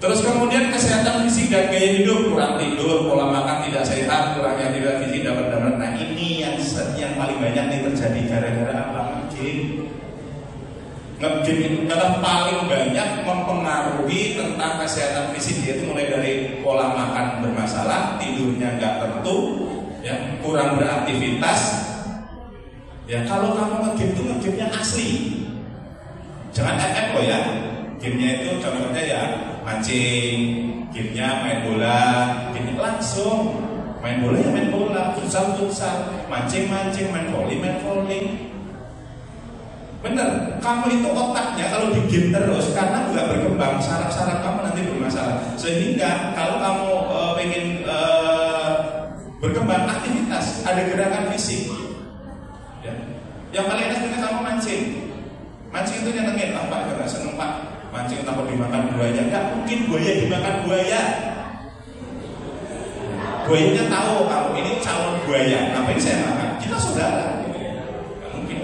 Terus kemudian kesehatan fisik dan gaya hidup, kurang tidur, pola makan tidak sehat, kurangnya tidak fisik dapat. Nah ini yang paling banyak nih terjadi gara-gara apa? Nge-gym itu adalah paling banyak mempengaruhi tentang kesehatan fisik, yaitu mulai dari pola makan bermasalah, tidurnya nggak tentu, ya, kurang beraktivitas. Ya kalau kamu nge-gym itu nge-gymnya asli, jangan FF loh ya. Gamenya itu contohnya ya mancing, gamenya main bola, gamenya langsung main bola ya main bola, futsal, mancing, main volley. Bener, kamu itu otaknya kalau di game terus karena nggak berkembang, saraf kamu nanti bermasalah. Sehingga kalau kamu pengen berkembang aktivitas, ada gerakan fisik. Ya. Yang paling enak sebenarnya kamu mancing. Mancing itu nyenengin apa? Karena seneng Pak. Mancing takut dimakan buaya, nggak mungkin buaya dimakan buaya. Buayanya tahu kalau ini calon buaya, ngapain saya makan? Kita saudara, nggak mungkin.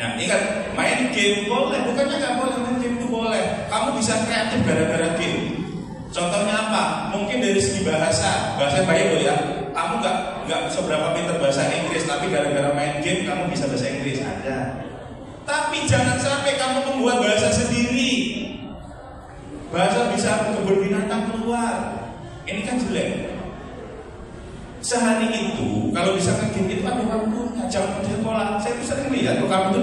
Nah, ingat main game boleh, bukannya nggak boleh, main game itu boleh. Kamu bisa kreatif gara-gara game. Contohnya apa? Mungkin dari segi bahasa baik loh ya. Kamu kamu nggak seberapa pintar bahasa Inggris, tapi gara-gara main game kamu bisa bahasa Inggris, ada. Tapi jangan sampai kamu membuat bahasa sendiri. Bahasa bisa kebun binatang keluar. Ini kan jelek. Sehari itu kalau bisa game itu ada waktunya. Jangan di sekolah. Saya tuh sering lihat tuh kamu tuh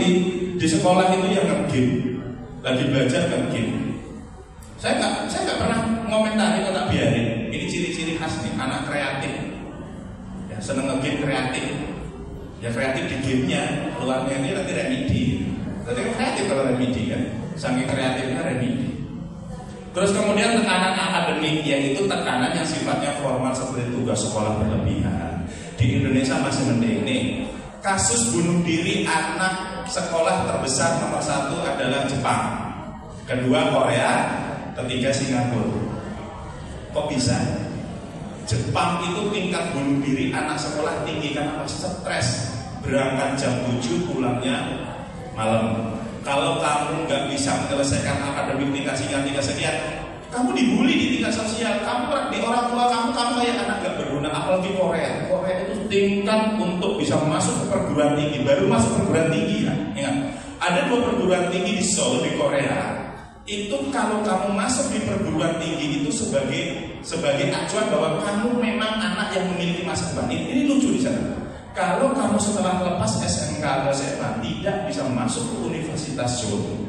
di sekolah itu yang game, lagi belajar game. Saya nggak pernah ngomentari atau tak biarin. Ini ciri-ciri khas nih anak kreatif. Ya, seneng nge-game kreatif. Ya kreatif di gamenya, keluarnya ini nanti remedi. Jadi kreatif kalau remedi kan, saking kreatifnya remedi. Terus kemudian tekanan akademik, yaitu tekanan yang sifatnya formal seperti tugas sekolah berlebihan. Di Indonesia masih mending nih. Kasus bunuh diri anak sekolah terbesar nomor 1 adalah Jepang, kedua Korea, ketiga Singapura. Kok bisa? Jepang itu tingkat bunuh diri anak sekolah tinggi karena stres. Berangkat jam 7, pulangnya malam. Kalau kamu nggak bisa menyelesaikan akademik tingkat sekian, kamu dibully di tingkat sosial. Kamu di orang tua kamu kayak anak nggak berguna. Apalagi Korea itu tingkat untuk bisa masuk ke perguruan tinggi, baru masuk perguruan tinggi ya. Ingat, ada 2 perguruan tinggi di Seoul di Korea. Itu kalau kamu masuk di perguruan tinggi itu sebagai acuan bahwa kamu memang anak yang memiliki masa depan. Ini lucu di sana. Kalau kamu setelah lepas SMK atau SMA tidak bisa masuk ke Universitas Seoul,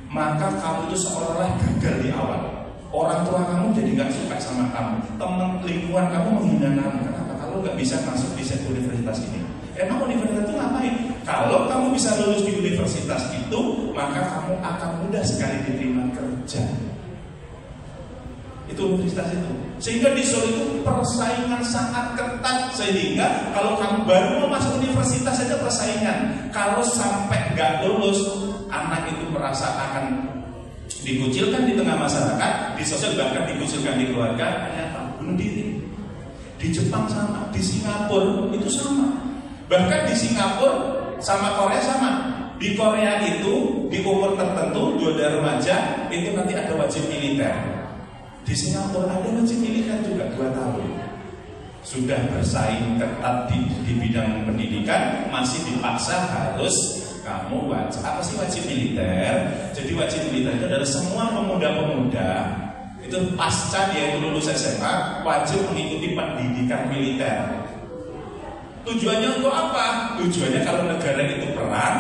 maka kamu itu seolah-olah gagal di awal. Orang tua kamu jadi nggak suka sama kamu, teman lingkungan kamu menghina kamu. Kenapa? Kalau nggak bisa masuk di universitas ini. Emang universitas itu ngapain? Kalau kamu bisa lulus di universitas itu, maka kamu akan mudah sekali diterima kerja. Itu universitas itu. Sehingga di Seoul itu persaingan sangat ketat. Sehingga kalau kamu baru mau masuk universitas saja persaingan. Kalau sampai nggak lulus, anak itu merasa akan dikucilkan di tengah masyarakat, di sosial, bahkan dikucilkan di keluarga, hanya bunuh diri. Di Jepang sama, di Singapura itu sama. Bahkan di Singapura sama Korea sama. Di Korea itu di umur tertentu 2 remaja itu nanti ada wajib militer. Di Singapura ada wajib militer juga 2 tahun. Sudah bersaing ketat di bidang pendidikan, masih dipaksa harus kamu wajib. Apa sih wajib militer? Jadi wajib militer itu adalah semua pemuda-pemuda itu pasca dia itu lulus SMA wajib mengikuti pendidikan militer. Tujuannya untuk apa? Tujuannya kalau negara itu perang,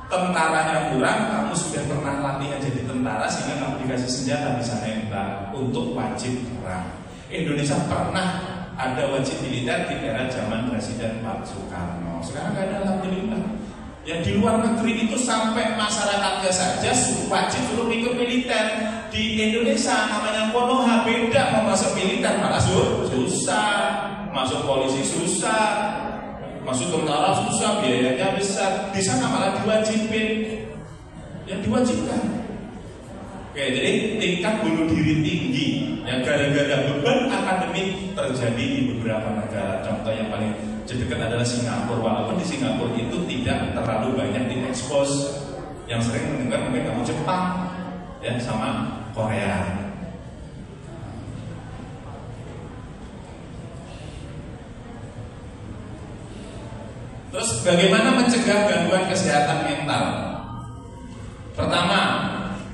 tentaranya kurang, kamu sudah pernah latihan jadi tentara sehingga kamu dikasih senjata bisa nembak untuk wajib perang. Indonesia pernah ada wajib militer di era zaman Presiden Pak Soekarno. Sekarang nggak ada, alhamdulillah. Yang di luar negeri itu sampai masyarakatnya saja wajib suruh ikut militer. Di Indonesia namanya Konoha, beda mau masuk militer malah susah. Masuk polisi susah, masuk tentara susah, biayanya besar. Di sana malah diwajibin, yang diwajibkan. Oke, jadi tingkat bunuh diri tinggi yang gara-gara beban akademik terjadi di beberapa negara. Contoh yang paling dekat adalah Singapura. Walaupun di Singapura itu tidak terlalu banyak diekspos. Yang sering mendengar mungkin kamu Jepang, ya sama Korea. Terus bagaimana mencegah gangguan kesehatan mental? Pertama,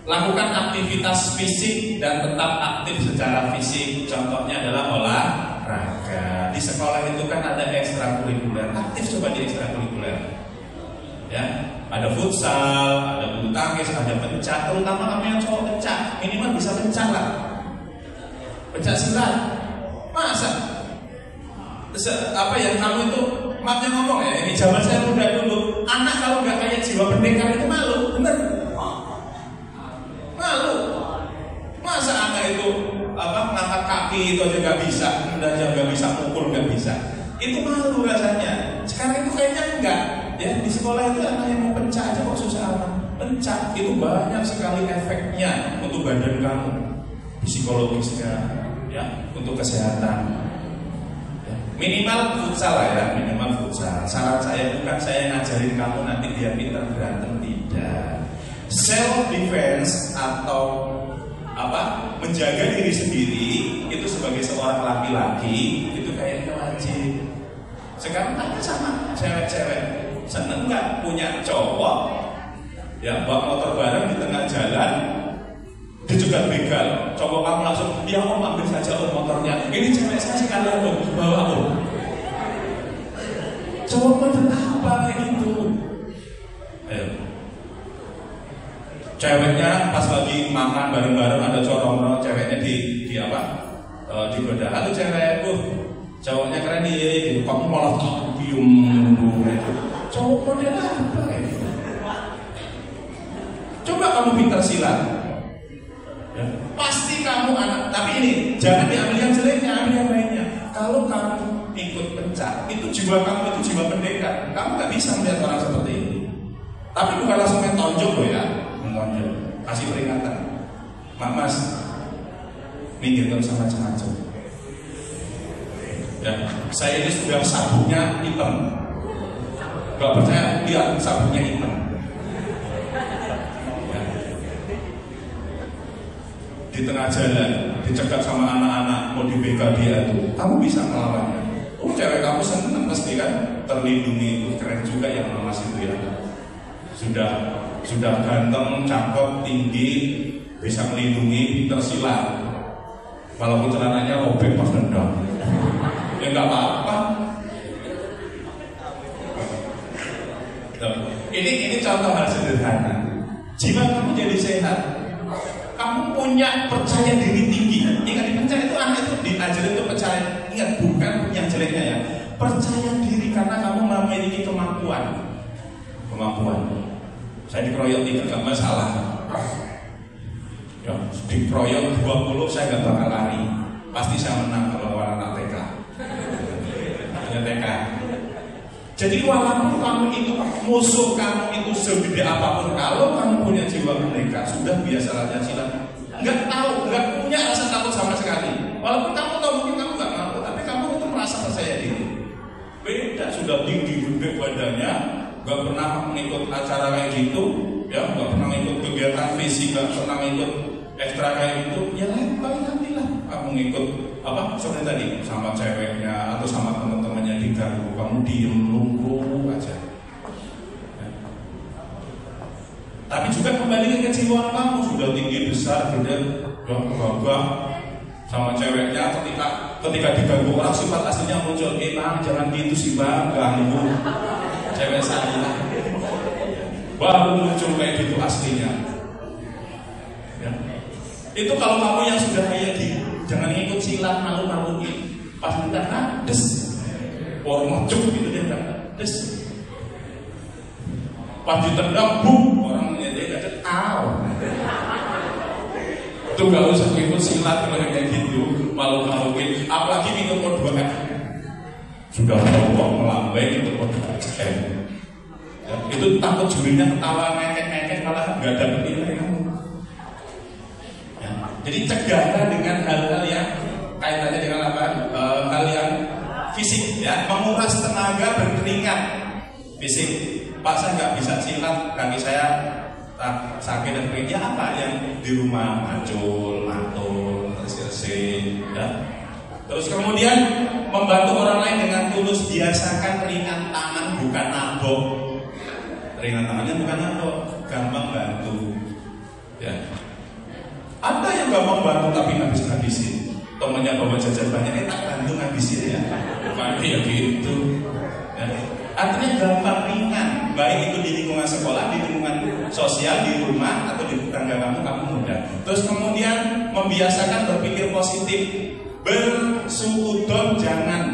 lakukan aktivitas fisik dan tetap aktif secara fisik. Contohnya adalah olahraga. Di sekolah itu kan ada ekstrakurikuler. Aktif coba di ekstrakurikuler. Ya, ada futsal, ada bulu tangkis, ada pencak. Terutama kamu yang cowok pencak, minimal bisa pencak lah. Pencak silat. Masa? Apa yang kamu itu? Maafnya ngomong ya, ini zaman saya muda dulu. Anak kalau nggak kayak jiwa pendekar itu malu, bener? Malu. Masa anak itu ngangkat kaki itu aja nggak bisa, nggak bisa mukul, nggak bisa. Itu malu rasanya. Sekarang itu kayaknya enggak. Ya di sekolah itu anak yang mau pencak aja kok susah amat. Pencak itu banyak sekali efeknya untuk badan kamu, psikologisnya, ya, untuk kesehatan. Minimal futsal lah ya, minimal futsal. Saran saya bukan saya ngajarin kamu nanti biar pintar berantem, tidak. Self defense atau menjaga diri sendiri itu sebagai seorang laki-laki itu kayaknya wajib. masjid. Sekarang tanya sama cewek-cewek, seneng nggak punya cowok ya bawa motor bareng di tengah jalan, dicegat begal, cowok kamu langsung, ya om ambil saja om motornya, ini cewek saya sekalian om, bawa om. Cowok model apa kayak gitu? Ayo. Ceweknya pas lagi makan bareng-bareng ada corong, ceweknya di apa? Digoda, halo cewek, cowoknya keren nih, kamu malah cium, cowok model apa kayak gitu? Coba kamu pintar silat, ya, pasti kamu anak. Tapi ini jangan diambil yang jeleknya, ambil yang baiknya. Kalau kamu ikut pencak, itu jiwa kamu itu jiwa pendekar. Kamu nggak bisa melihat orang seperti itu. Tapi bukan langsung main tonjok loh ya, mentonjok. Kasih peringatan, Mas, minggir nggak usah macam-macam. Ya, saya ini sudah sabuknya hitam. Gak percaya, lihat sabuknya hitam. Ya. Di tengah jalan, dicegat sama anak-anak, mau dibegal dia itu, kamu bisa melawannya. Cewek kamu seneng pasti kan, terlindungi. Keren juga yang Mas itu ya. Sudah ganteng, cakep, tinggi, bisa melindungi, pinter silat. Walaupun celananya robek pas nendang, ya nggak apa-apa. Ini contoh hal sederhana. Jiwa kamu jadi sehat, kamu punya percaya diri tinggi. Ingat, di pencak itu anak itu diajarin itu percaya. Ingat, bukan yang jeleknya ya. Percaya diri karena kamu memiliki kemampuan. Saya dikeroyok 3 gak masalah. Ya, dikeroyok 20 saya gak bakal lari. Pasti saya menang kalau lawan anak TK. Hanya TK. Jadi walaupun kamu itu musuh kamu itu segede apapun, kalau kamu punya jiwa merdeka, sudah biasa latihan silat, nggak punya rasa takut sama sekali. Walaupun kamu tahu mungkin kamu nggak mampu, tapi kamu itu merasa percaya diri. Beda, sudah tinggi gede badannya, nggak pernah mengikut acara kayak gitu, ya nggak pernah ikut kegiatan fisik, nggak pernah ikut ekstra kayak gitu, ya lain nanti lah kamu ngikut apa seperti tadi sama ceweknya atau sama teman-temannya diganggu, kamu diem lumpuh aja. Ya. Tapi juga kembali ke kejiwaan kamu, sudah tinggi besar gede, gagah sama ceweknya, ketika diganggu orang sifat aslinya muncul. Bang, jangan gitu sih bang, ganggu cewek saya. Baru muncul kayak gitu aslinya. Ya. Itu kalau kamu yang sudah kayak gitu, jangan ikut silat malu-maluin. Pas kita des, orang mocok gitu dia des. Pas ditendang, bum, orang dia kata tahu. Itu gak usah ikut silat kalau kayak gitu, malu-maluin. Apalagi minum kodok kan, sudah rokok melambai itu kodok cek. Ya, itu takut jurinya ketawa ngekek-ngekek malah gak ada nilai kamu. Jadi cegahlah dengan hal-hal yang kaitannya dengan apa? Hal yang fisik, ya, menguras tenaga berkeringat fisik. Pak, saya nggak bisa silat, kaki saya sakit dan kering. Ya apa yang di rumah macul, matul, terus ya. Terus kemudian membantu orang lain dengan tulus, biasakan ringan tangan bukan nabok. Ringan tangannya bukan nabok, gampang bantu. Ya. Ada yang gampang bantu tapi ngabis-ngabisin. Temennya bawa jajan banyak, tak bantu ngabisin ya. Bukan ya gitu. Ya. Artinya gampang ringan, baik itu di lingkungan sekolah, di lingkungan sosial, di rumah atau di tetangga kamu mudah. Terus kemudian membiasakan berpikir positif, bersuudzon, jangan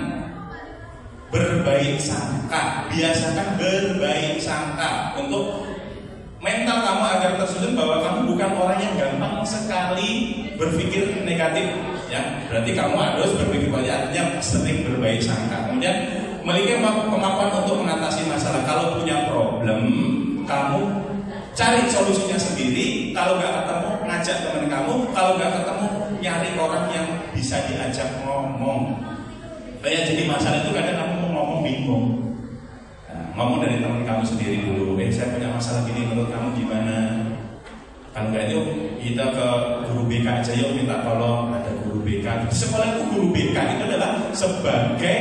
berbaik sangka. Biasakan berbaik sangka untuk mental kamu agar tersusun bahwa kamu bukan orang yang gampang sekali berpikir negatif, ya. Berarti kamu harus berpikir banyak, sering berbaik sangka. Kemudian memiliki kemampuan untuk mengatasi masalah. Kalau punya problem, kamu cari solusinya sendiri. Kalau nggak ketemu, ngajak teman kamu. Kalau nggak ketemu, nyari orang yang bisa diajak ngomong. Kayak jadi masalah itu kadang kamu mau ngomong bingung. Ngomong dari teman kamu sendiri dulu. Saya punya masalah gini, menurut kamu gimana? Kalau nggak itu kita ke guru BK aja, yuk minta tolong. Ada guru BK di sekolah itu. Guru BK itu adalah sebagai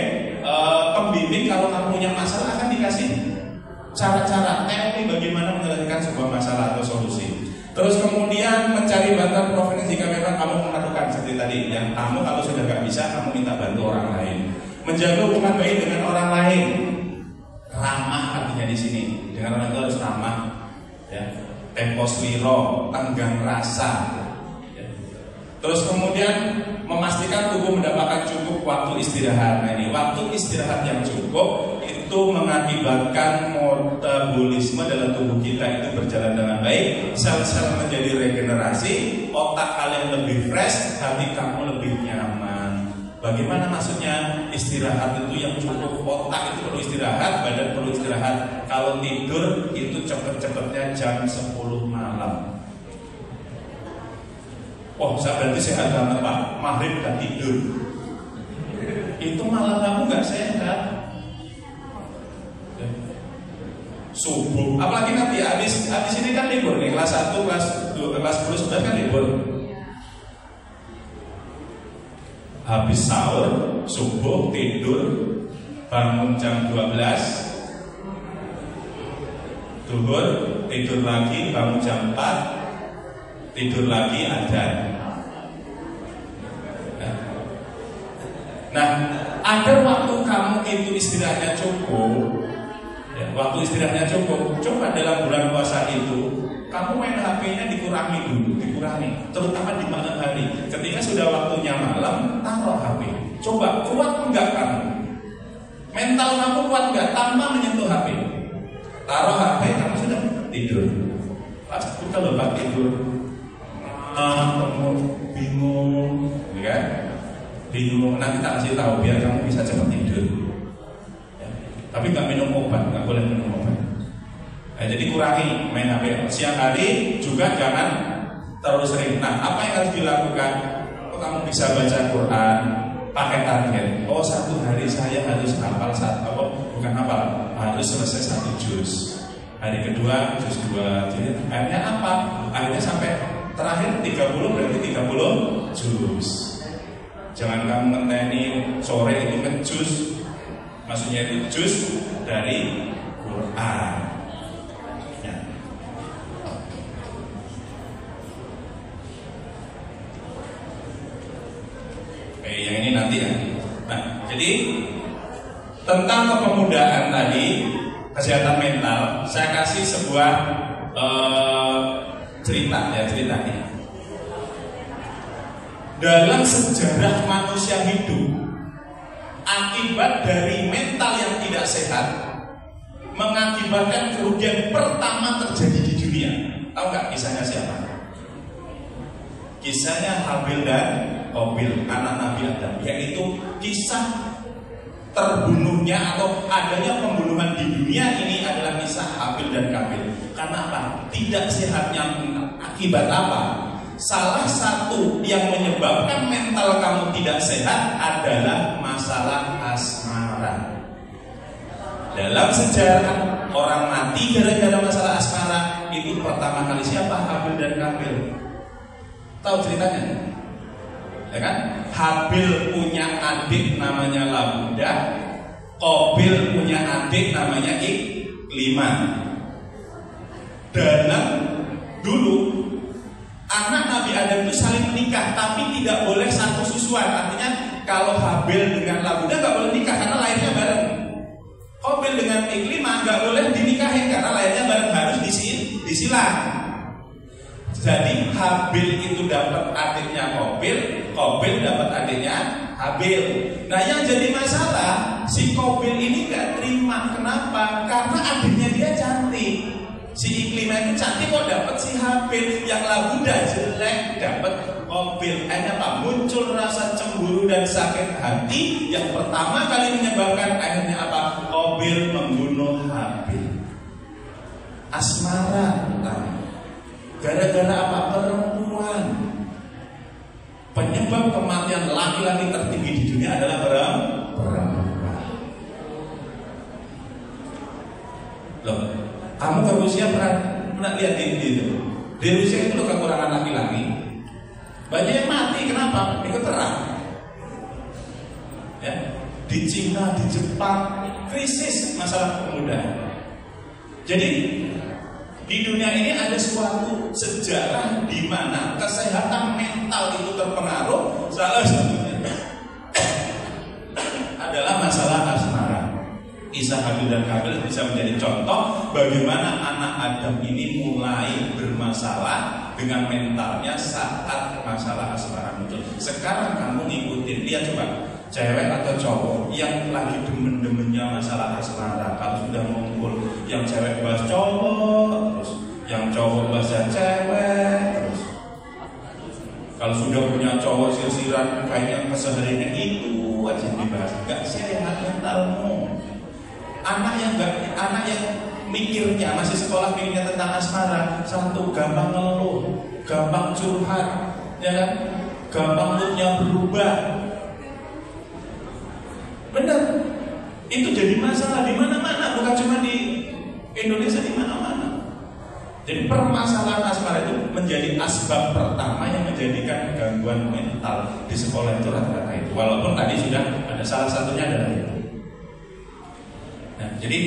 pembimbing kalau kamu punya masalah akan dikasih cara-cara teori bagaimana menyelesaikan sebuah masalah atau solusi. Terus kemudian mencari bantuan profesional jika memang kamu melakukan seperti tadi. Yang kamu kalau sudah nggak bisa, kamu minta bantu orang lain. Menjaga hubungan baik dengan orang lain. Ramah artinya di sini. Dengan orang itu harus ramah. Ya. Tempos wiro, tenggang rasa. Ya. Terus kemudian memastikan tubuh mendapatkan cukup waktu istirahat. Nah ini waktu istirahat yang cukup itu mengakibatkan metabolisme dalam tubuh kita itu berjalan dengan baik, sel-sel menjadi regenerasi, otak kalian lebih fresh, hati kamu lebih nyaman. Bagaimana maksudnya istirahat itu yang cukup? Otak itu perlu istirahat, badan perlu istirahat. Kalau tidur itu cepet-cepetnya jam 10 malam. Oh, berarti sehat banget Pak. Maghrib dan tidur. Itu malam kamu nggak sehat. Subuh, apalagi nanti habis ini kan libur nih, kelas 1, kelas 2, kelas 10, 11 kan libur. Habis sahur, subuh, tidur, bangun jam 12, duhur, tidur lagi, bangun jam 4, tidur lagi adzan. Nah, agar waktu kamu itu istirahatnya cukup, waktu istirahatnya cukup. Coba dalam bulan puasa itu kamu main HP-nya dikurangi dulu, terutama di malam hari. Ketika sudah waktunya malam, taruh HP. Coba kuat enggak kamu? Mental kamu kuat enggak tanpa menyentuh HP? Taruh HP, kamu sudah tidur. Pas kalau Pak tidur, kamu bingung, kan? Bingung. Nanti tak kasih tahu biar kamu bisa cepat tidur. Tapi nggak minum obat, nggak boleh minum obat. Jadi kurangi main HP. Siang hari juga jangan terlalu sering. Nah, apa yang harus dilakukan? Oh, kamu bisa baca Quran pakai target. Oh, satu hari saya harus hafal harus selesai 1 juz. Hari kedua juz 2. Jadi akhirnya apa? Akhirnya sampai terakhir 30 berarti 30 juz. Jangan kamu ngenteni sore itu juz. Maksudnya itu juz dari Quran. Ya. Oke, yang ini nanti ya. Nah, jadi tentang kepemudaan tadi, kesehatan mental, saya kasih sebuah ceritanya. Dalam sejarah manusia hidup, akibat dari mental yang tidak sehat mengakibatkan kerugian pertama terjadi di dunia. Tahu nggak kisahnya siapa? Kisahnya Habil dan Qabil, anak Nabi Adam. Yaitu kisah terbunuhnya atau adanya pembunuhan di dunia ini adalah kisah Habil dan Qabil. Karena apa? Tidak sehatnya mental. Akibat apa? Salah satu yang menyebabkan mental kamu tidak sehat adalah masalah asmara. Dalam sejarah orang mati gara-gara masalah asmara itu pertama kali siapa? Habil dan Qabil. Tahu ceritanya? Ya kan? Habil punya adik namanya Labuda, Qabil punya adik namanya Ikliman. Dalam dulu anak Nabi Adam itu saling menikah, tapi tidak boleh satu susuan. Artinya kalau Habil dengan Labuda nggak boleh nikah karena lahirnya bareng. Qabil dengan Iklimah nggak boleh dinikahin karena lahirnya bareng, harus disilang. Jadi Habil itu dapat adiknya Qabil dapat adiknya Habil. Nah yang jadi masalah, si Qabil ini nggak terima. Kenapa? Karena adiknya dia cantik. Si Iklimah itu cantik kok dapat si Habil, yang Labuda jelek dapat Qabil. Akhirnya apa? Muncul rasa cemburu dan sakit hati yang pertama kali menyebabkan akhirnya apa? Qabil membunuh Habil. Asmara pertama. Gara-gara apa? Perempuan. Penyebab kematian laki-laki tertinggi di dunia adalah perempuan. Loh, kamu ke Rusia pernah lihat itu? Di Rusia itu loh kekurangan laki-laki. Banyak yang mati, kenapa? Ikut perang. Ya. di Cina, di Jepang, krisis masalah pemuda. Jadi di dunia ini ada suatu sejarah di mana kesehatan mental itu terpengaruh. Salah satunya adalah masalah asmara. Kisah Habil dan Qabil bisa menjadi contoh bagaimana anak Adam ini mulai bermasalah dengan mentalnya saat masalah asmara muncul. Sekarang kamu ngikutin, lihat coba cewek atau cowok yang lagi demen-demennya masalah asmara. Kalau sudah ngumpul, yang cewek bahas cowok, terus yang cowok bahas cewek, terus kalau sudah punya cowok silsiran kayaknya kesehariannya itu aja dibahas. Gak sehat mentalmu. Anak yang mikirnya masih sekolah, mikirnya tentang asmara, satu, gampang ngeluh, gampang curhat, ya kan? Gampang moodnya berubah. Benar, itu jadi masalah di mana-mana, bukan cuma di Indonesia, di mana-mana. Jadi permasalahan asmara itu menjadi asbab pertama yang menjadikan gangguan mental di sekolah itu rata-rata itu. Walaupun tadi sudah ada salah satunya adalah itu. Nah, jadi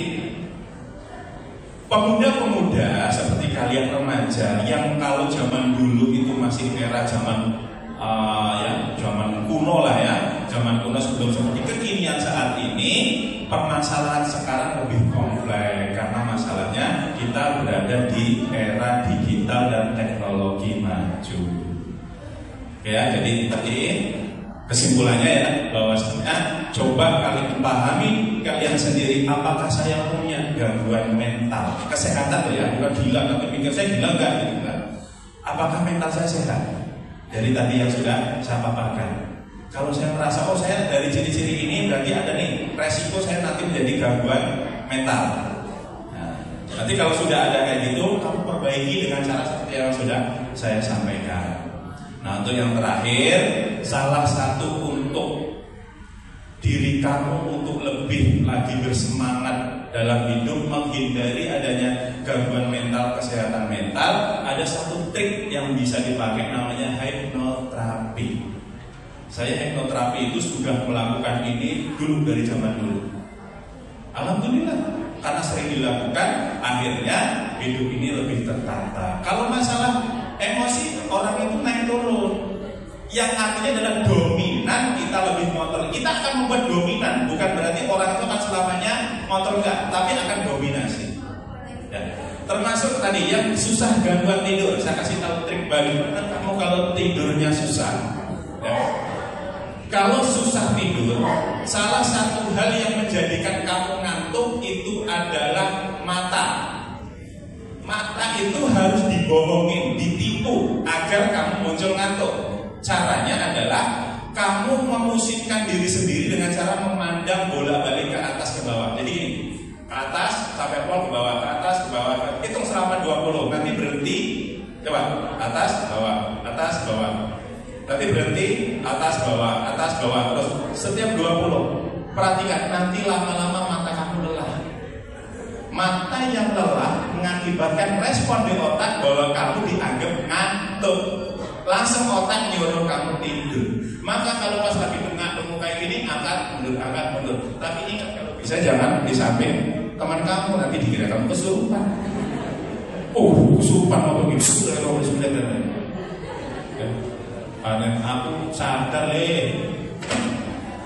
pemuda-pemuda seperti kalian remaja yang kalau zaman dulu itu masih era zaman zaman kuno lah ya, zaman kuno sebelum seperti kekinian saat ini, permasalahan sekarang lebih kompleks karena masalahnya kita berada di era digital dan teknologi maju. Ya, jadi tadi kesimpulannya ya bahwasanya coba kalian pahami kalian sendiri, apakah saya punya gangguan mental kesehatan tuh ya, bukan gila tapi pikir saya gila enggak gitu kan. Apakah mental saya sehat? Dari tadi yang sudah saya paparkan. Kalau saya merasa saya dari ciri-ciri ini berarti ada nih resiko saya nanti menjadi gangguan mental. Nah, nanti kalau sudah ada kayak gitu, kamu perbaiki dengan cara seperti yang sudah saya sampaikan. Nah, untuk yang terakhir, salah satu untuk diri kamu untuk lebih lagi bersemangat dalam hidup, menghindari adanya gangguan mental, kesehatan mental, ada satu trik yang bisa dipakai namanya hipnoterapi. Saya hipnoterapi itu sudah melakukan ini dulu dari zaman dulu. Alhamdulillah, karena sering dilakukan, akhirnya hidup ini lebih tertata. Kalau masalah emosi, orang itu naik turun. Yang artinya adalah dominan, kita lebih motor. Kita akan membuat dominan, bukan berarti orang itu akan selamanya motor, enggak, tapi akan dominasi. Ya. Termasuk tadi yang susah gangguan tidur. Saya kasih tahu trik bagaimana kamu kalau tidurnya susah. Ya. Kalau susah tidur, salah satu hal yang menjadikan kamu ngantuk itu adalah mata. Mata itu harus dibohongin, ditipu agar kamu muncul ngantuk. Caranya adalah kamu memusingkan diri sendiri dengan cara memandang bolak-balik ke atas ke bawah. Jadi gini, ke atas sampai pol, ke bawah, ke atas, ke bawah. Hitung selama 20, nanti berhenti. Coba, atas, bawah, atas, bawah. Nanti berhenti, atas, bawah, terus setiap 20. Perhatikan, nanti lama-lama mata kamu lelah. Mata yang lelah mengakibatkan respon di otak bahwa kamu dianggap ngantuk. Langsung otak nyuruh kamu tidur. Maka kalau pas lagi bengak-bengok kayak gini, angkat mundur. Tapi ingat, kalau bisa jangan di samping teman kamu, nanti dikira kamu kesurupan. Kesurupan apa gitu? Sudah. Aku sadar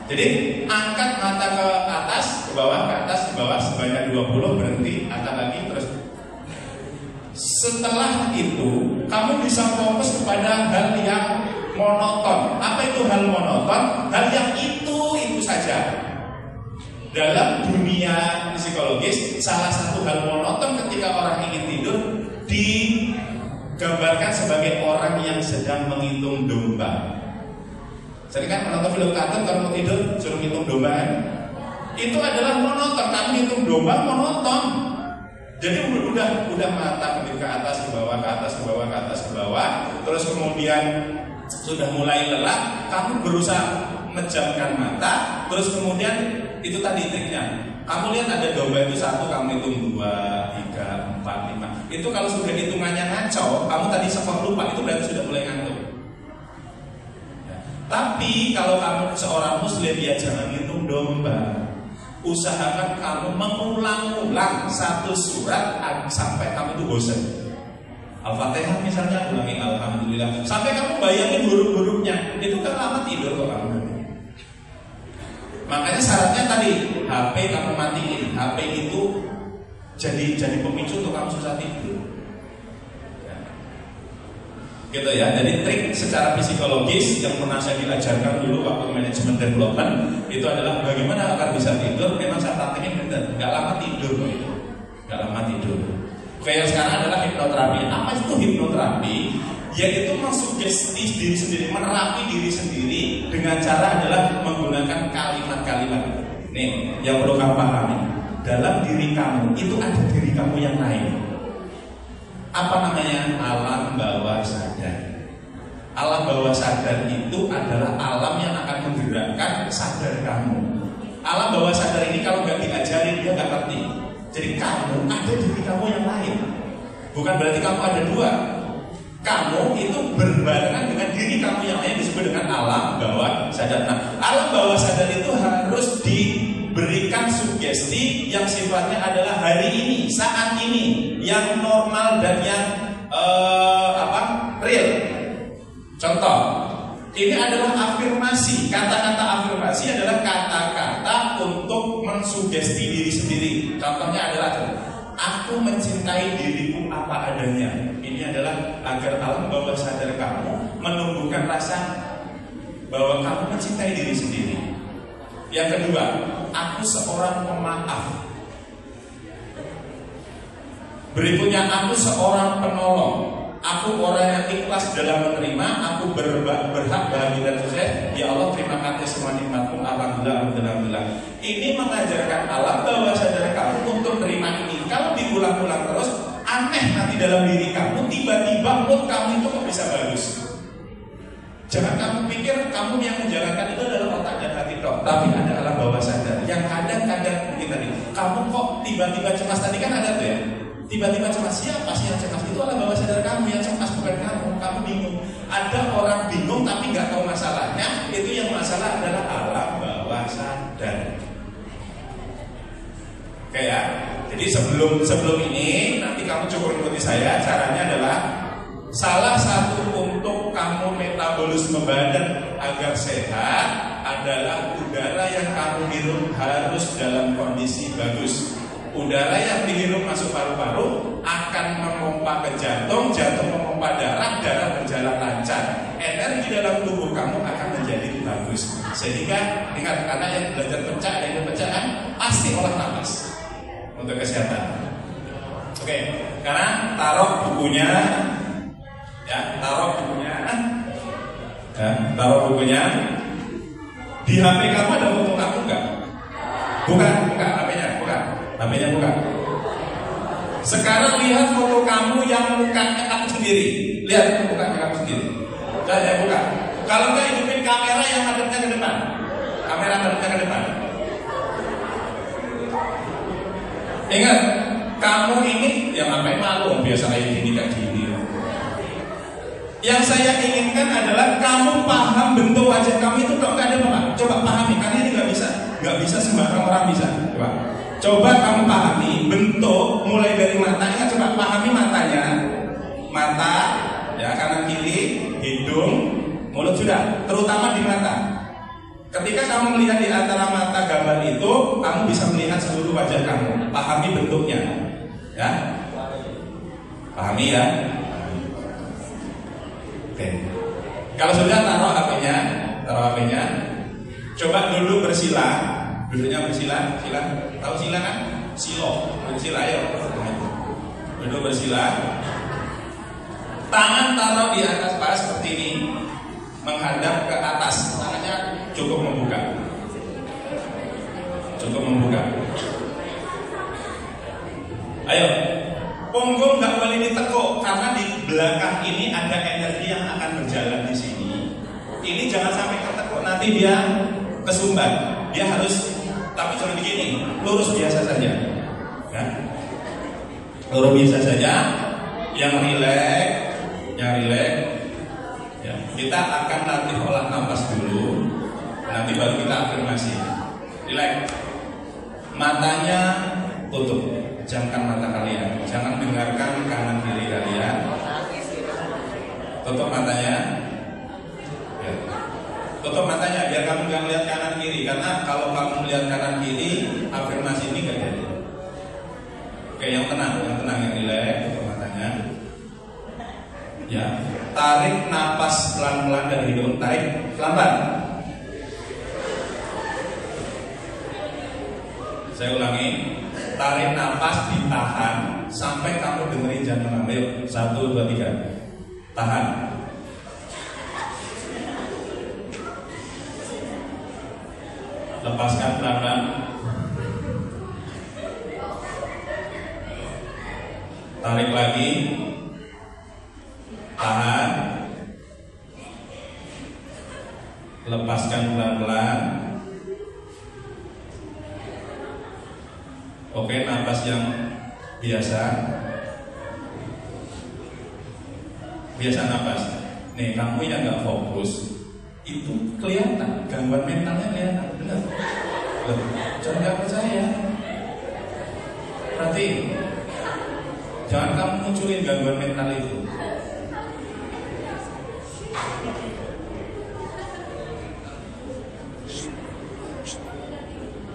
Jadi angkat mata ke atas, ke bawah, ke atas, ke bawah sebanyak 20, berhenti, angkat lagi terus. Setelah itu kamu bisa fokus kepada hal yang monoton. Apa itu hal monoton? Hal yang itu saja. Dalam dunia psikologis, salah satu hal monoton ketika orang ingin tidur digambarkan sebagai orang yang sedang menghitung domba. Jadi kan menonton film kartun kalau mau tidur suruh hitung domba kan? Itu adalah monoton. Kamu hitung domba monoton. Jadi udah mata ke atas ke bawah, ke atas ke bawah, ke atas ke bawah. Terus kemudian sudah mulai lelah, kamu berusaha menjamkan mata. Terus kemudian itu tadi triknya. Kamu lihat ada domba itu satu, kamu hitung 2, 3, 4, 5. Itu kalau sudah hitungannya ngaco, kamu tadi sempat lupa, itu berarti sudah mulai ngantuk. Tapi kalau kamu seorang muslim, ya jangan hitung domba. Usahakan kamu mengulang-ulang satu surat sampai kamu itu bosan. Al-Fatihah misalnya ulangi alhamdulillah sampai kamu bayangin huruf-hurufnya, itu kan lama tidur kok kamu. Makanya syaratnya tadi HP kamu matiin. HP itu jadi pemicu untuk kamu susah tidur. Gitu ya. Jadi trik secara psikologis yang pernah saya diajarkan dulu waktu manajemen development itu adalah bagaimana agar bisa tidur. Memang saya praktekin benar, nggak lama tidur gitu. Nggak lama tidur. Kayak sekarang adalah hipnoterapi. Apa itu hipnoterapi? Yaitu mensugesti diri sendiri, menerapi diri sendiri dengan cara adalah menggunakan kalimat-kalimat. Nih, yang perlu kamu pahami, dalam diri kamu itu ada diri kamu yang lain. Apa namanya? Alam bawah sadar. Alam bawah sadar itu adalah alam yang akan menggerakkan sadar kamu. Alam bawah sadar ini kalau nggak diajarin dia nggak ngerti. Jadi kamu ada diri kamu yang lain. Bukan berarti kamu ada dua. Kamu itu berbarengan dengan diri kamu yang lain disebut dengan alam bawah sadar. Nah, alam bawah sadar itu harus diberikan sugesti yang sifatnya adalah hari ini, saat ini, yang normal dan yang real. Contoh, ini adalah afirmasi. Kata-kata afirmasi adalah kata-kata untuk mensugesti diri sendiri. Contohnya adalah aku mencintai diriku apa adanya. Ini adalah agar alam bawah sadar kamu menumbuhkan rasa bahwa kamu mencintai diri sendiri. Yang kedua, aku seorang pemaaf. Berikutnya, aku seorang penolong. Aku orang yang ikhlas dalam menerima. Aku berhak bahagia dan sukses. Ya Allah, terima kasih semua nikmatmu. Alhamdulillah. Ini mengajarkan alam bawah sadar kamu untuk terima ini. Kalau diulang-ulang terus, aneh nanti dalam diri kamu. Tiba-tiba mood kamu itu kok bisa bagus. Jangan kamu pikir kamu yang menjalankan itu adalah otak dan hati toh, tapi ada alam bawah sadar yang kadang-kadang mungkin tadi kamu kok tiba-tiba cemas. Tadi kan ada tuh ya, tiba-tiba cemas. Siapa sih yang cemas? Itu alam bawah sadar kamu yang cemas, bukan kamu. Kamu bingung. Ada orang bingung tapi nggak tahu masalahnya. Itu yang masalah adalah alam bawah sadar. Oke ya. Jadi sebelum ini nanti kamu cukup ikuti saya. Caranya adalah salah satu untuk kamu metabolisme badan agar sehat adalah udara yang kamu hirup harus dalam kondisi bagus. Udara yang dihirup masuk paru-paru akan memompa ke jantung, jantung memompa darah, darah berjalan lancar. Energi dalam tubuh kamu akan menjadi bagus. Sehingga ingat, karena yang belajar pencahayaan pasti olah nafas untuk kesehatan. Oke, sekarang taruh bukunya. Ya, taruh bukunya. Di HP kamu ada foto kamu enggak? Bukan HP-nya bukan. Sekarang lihat foto kamu yang mukanya kamu sendiri. Lihat mukanya kamu sendiri. Saya buka. Kalau enggak, hidupin kamera yang hadapnya ke depan. Kamera hadapnya ke depan. Ingat, kamu ini yang ngapain malu? Biasa kayak gini. Yang saya inginkan adalah kamu paham bentuk wajah kamu itu kok nggak ada apa? Coba pahami, karena ini nggak bisa sembarang orang bisa. Coba kamu pahami bentuk mulai dari matanya. Coba pahami matanya, mata, ya kanan kiri, hidung, mulut sudah. Terutama di mata. Ketika kamu melihat di antara mata gambar itu, kamu bisa melihat seluruh wajah kamu. Pahami bentuknya, ya. Pahami ya. Oke. Kalau sudah taruh HP-nya, coba dulu bersila, duduknya bersila, tahu sila kan? Silo, bersila ayo. Duduk bersila. Tangan taruh di atas paha seperti ini, menghadap ke atas. Tangannya cukup membuka. Ayo. Punggung nggak boleh ditekuk karena di belakang ini ada energi yang akan berjalan di sini. Ini jangan sampai ketekuk, nanti dia kesumbat. Dia harus, tapi jangan begini, lurus biasa saja. Ya. Lurus biasa saja. Yang rileks. Ya. Kita akan latih olah nafas dulu. Nanti baru kita afirmasi. Relax. Matanya tutup. Jamkan mata kalian. Jangan dengarkan kanan kiri kalian. Tutup matanya. Ya. Tutup matanya biar kamu jangan lihat kanan kiri. Karena kalau kamu melihat kanan kiri, afirmasi ini gak jadi. Oke, yang tenang, yang relax. Tutup matanya. Ya, tarik napas pelan-pelan dari hidung. Tarik pelan-pelan. Saya ulangi, tarik nafas, ditahan sampai kamu dengerin jantung. Ayo, 1, 2, 3. Tahan. Lepaskan pelan-pelan. Tarik lagi. Tahan. Lepaskan pelan-pelan. Oke, napas yang biasa. Biasa napas. Nih, kamu yang gak fokus, itu kelihatan, gangguan mentalnya kelihatan, benar. Loh, jangan gak percaya. Berarti jangan kamu munculin gangguan mental itu.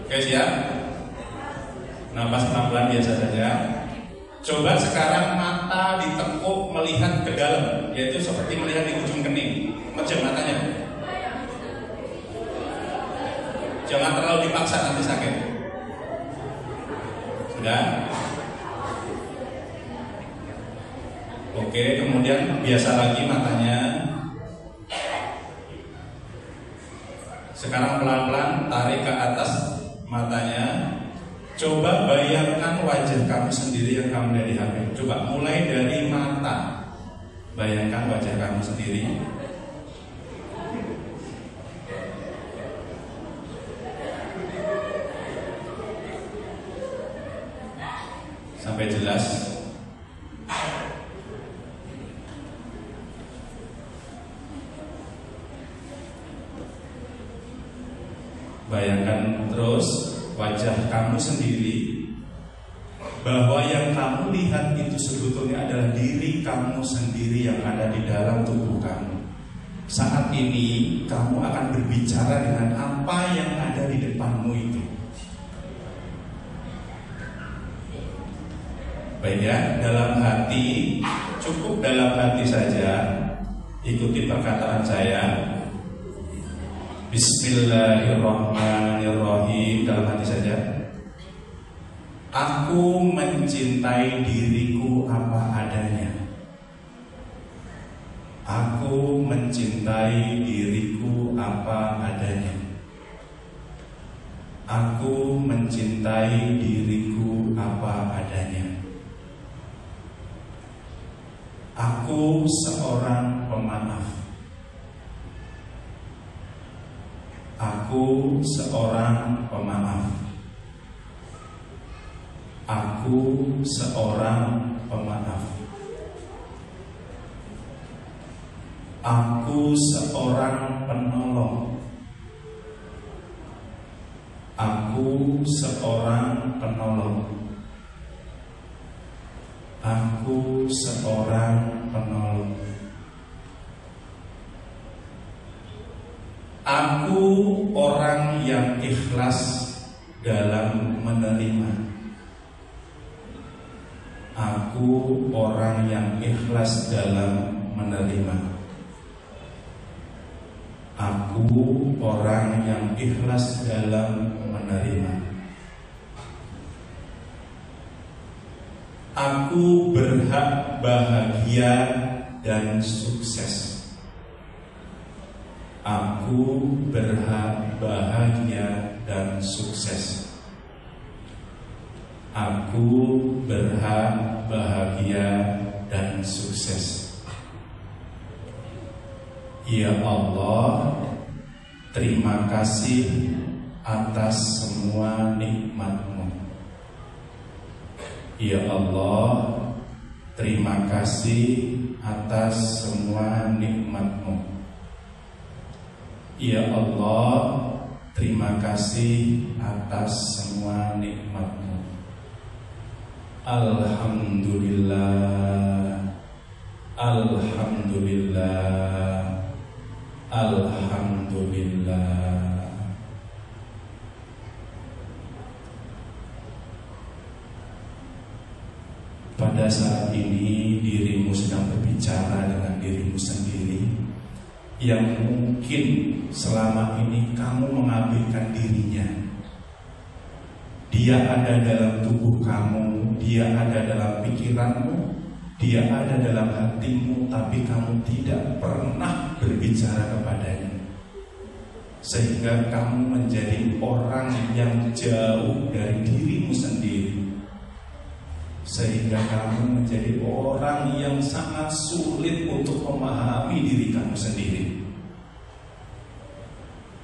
Oke, siap? Napas pelan-pelan biasa saja. Coba sekarang mata ditekuk melihat ke dalam, yaitu seperti melihat di ujung kening. Pejam matanya. Jangan terlalu dipaksa, nanti sakit. Sudah? Oke, kemudian biasa lagi matanya. Sekarang pelan-pelan tarik ke atas matanya. Coba bayangkan wajah kamu sendiri yang kamu lihat di HP. Coba mulai dari mata. Bayangkan wajah kamu sendiri. Sampai jelas. Bayangkan terus wajah kamu sendiri, bahwa yang kamu lihat itu sebetulnya adalah diri kamu sendiri yang ada di dalam tubuh kamu. Saat ini kamu akan berbicara dengan apa yang ada di depanmu itu. Baik ya, dalam hati, cukup dalam hati saja. Ikuti perkataan saya. Bismillahirrahmanirrahim. Dalam hati saja. Aku mencintai diriku apa adanya. Aku mencintai diriku apa adanya. Aku mencintai diriku apa adanya. Aku seorang pemaaf. Aku seorang pemaaf. Aku seorang pemaaf. Aku seorang penolong. Aku seorang penolong. Aku seorang penolong. Aku orang yang ikhlas dalam menerima. Aku orang yang ikhlas dalam menerima. Aku orang yang ikhlas dalam menerima. Aku berhak bahagia dan sukses. Aku berhak bahagia dan sukses. Aku berhak bahagia dan sukses. Ya Allah, terima kasih atas semua nikmat-Mu. Ya Allah, terima kasih atas semua nikmat-Mu. Ya Allah, terima kasih atas semua nikmat-Mu. Alhamdulillah, alhamdulillah, alhamdulillah. Pada saat ini dirimu sedang berbicara dengan dirimu sendiri, yang mungkin selama ini kamu mengabaikan dirinya. Dia ada dalam tubuh kamu, dia ada dalam pikiranmu, dia ada dalam hatimu, tapi kamu tidak pernah berbicara kepadanya. Sehingga kamu menjadi orang yang jauh dari dirimu sendiri. Sehingga kamu menjadi orang yang sangat sulit untuk memahami diri kamu sendiri.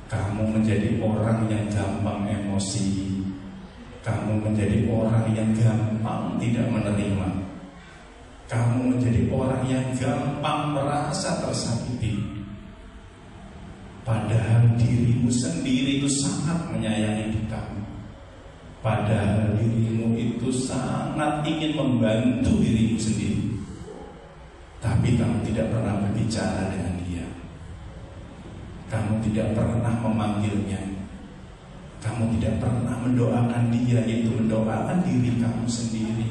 Kamu menjadi orang yang gampang emosi. Kamu menjadi orang yang gampang tidak menerima. Kamu menjadi orang yang gampang merasa tersakiti. Padahal dirimu sendiri itu sangat menyayangi kamu. Padahal dirimu itu sangat ingin membantu dirimu sendiri. Tapi kamu tidak pernah berbicara dengan dia. Kamu tidak pernah memanggilnya. Kamu tidak pernah mendoakan dia, yaitu mendoakan diri kamu sendiri.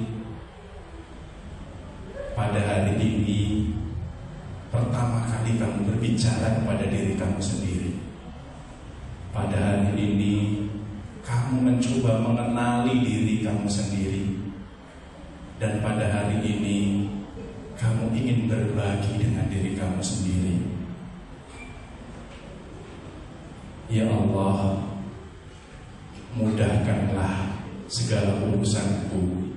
Pada hari ini pertama kali kamu berbicara kepada diri kamu sendiri. Pada hari ini kamu mencoba mengenali diri kamu sendiri. Dan pada hari ini kamu ingin berbagi dengan diri kamu sendiri. Ya Allah, mudahkanlah segala urusanku.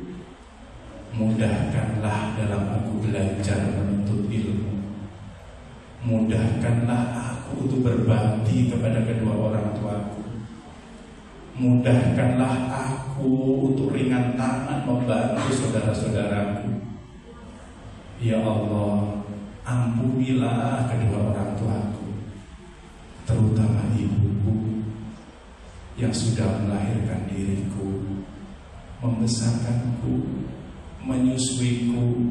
Mudahkanlah dalam aku belajar menuntut ilmu. Mudahkanlah aku untuk berbakti kepada kedua orang tuaku. Mudahkanlah aku untuk ringan tangan membantu saudara-saudaraku. Ya Allah, ampunilah kedua orang tuaku, terutama ibuku yang sudah melahirkan diriku, membesarkanku, menyusuiku,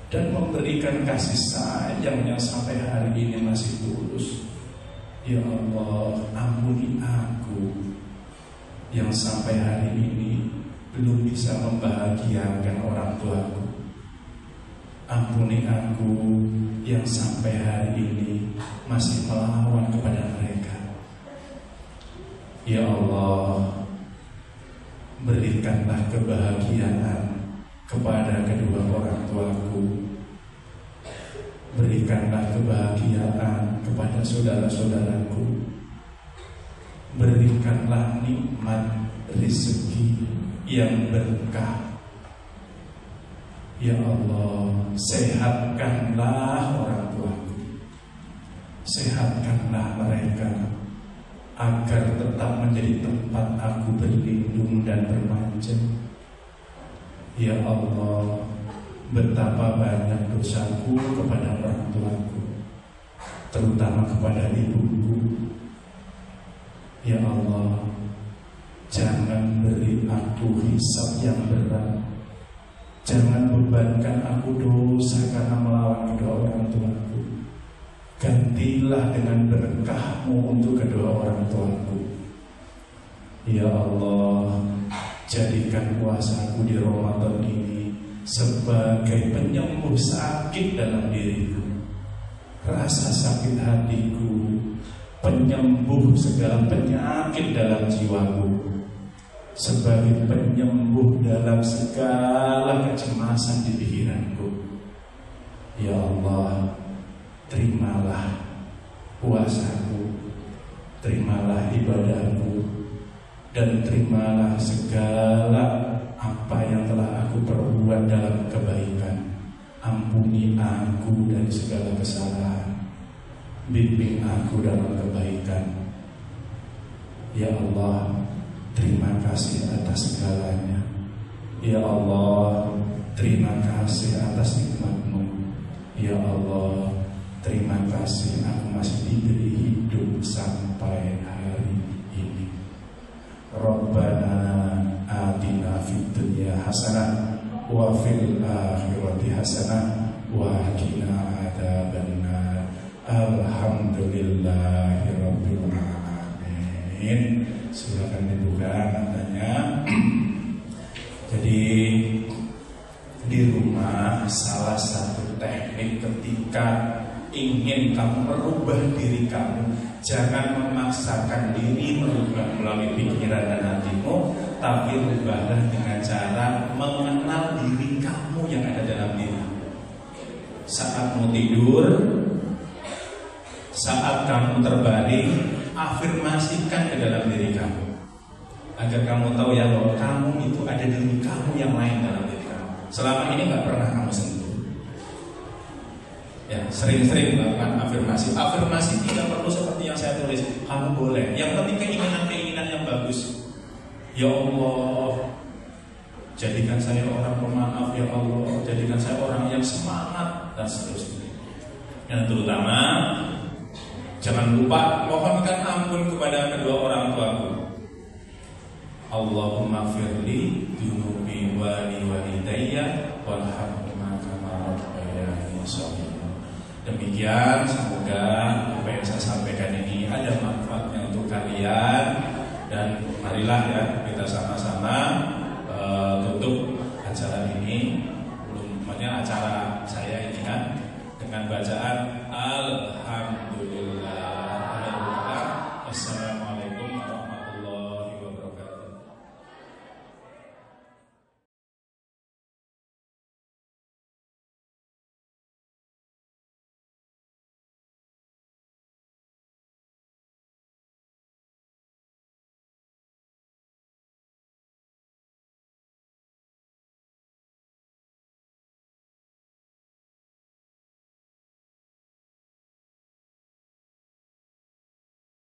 dan memberikan kasih sayang yang sampai hari ini masih tulus. Ya Allah, ampuni aku yang sampai hari ini belum bisa membahagiakan orang tuaku. Ampuni aku yang sampai hari ini masih melawan kepada mereka. Ya Allah, berikanlah kebahagiaan kepada kedua orang tuaku. Berikanlah kebahagiaan kepada saudara-saudaraku. Berikanlah nikmat rezeki yang berkah. Ya Allah, sehatkanlah orang tuaku. Sehatkanlah mereka agar tetap menjadi tempat aku berlindung dan bermanja. Ya Allah, betapa banyak dosaku kepada orang tuaku, terutama kepada ibuku. Ya Allah, jangan beri aku hisab yang berat. Jangan bebankan aku dosa karena melawan kedua orang tuaku. Gantilah dengan berkah-Mu untuk kedua orang tuaku. Ya Allah, jadikan puasaku di Ramadan ini sebagai penyembuh sakit dalam diriku, rasa sakit hatiku, penyembuh segala penyakit dalam jiwaku, sebagai penyembuh dalam segala kecemasan di pikiranku. Ya Allah, terimalah puasaku, terimalah ibadahku, dan terimalah segala apa yang telah aku perbuat dalam kebaikan. Ampuni aku dari segala kesalahan, bimbing aku dalam kebaikan. Ya Allah, terima kasih atas segalanya. Ya Allah, terima kasih atas nikmat-Mu. Ya Allah, terima kasih aku masih diberi hidup sampai hari fid dunya hasanah wa fil akhirati hasanah wa qina adzabannar. Alhamdulillahi rabbil alamin. Silakan dibuka matanya. Jadi di rumah salah satu teknik ketika ingin kamu merubah diri kamu, jangan memaksakan diri merubah melalui pikiran dan hatimu, tapi rubahlah dengan cara mengenal diri kamu yang ada dalam diri. Saat mau tidur, saat kamu terbaring, afirmasikan ke dalam diri kamu, agar kamu tahu ya bahwa kamu itu ada diri kamu yang lain dalam diri kamu. Selama ini nggak pernah kamu sentuh. Ya, sering-sering melakukan afirmasi. Afirmasi tidak perlu seperti yang saya tulis. Kamu boleh. Yang penting keinginan-keinginan yang bagus. Ya Allah, jadikan saya orang pemaaf. Ya Allah, jadikan saya orang yang semangat, dan seterusnya. Yang terutama, jangan lupa mohonkan ampun kepada kedua orang tuaku. Allahumma firli dunubi wali walidayya walhamdulillah kama rabbayani shaghira. Demikian, semoga apa yang saya sampaikan ini ada manfaatnya untuk kalian. Dan marilah ya kita sama-sama tutup acara ini, acara saya ini kan dengan bacaan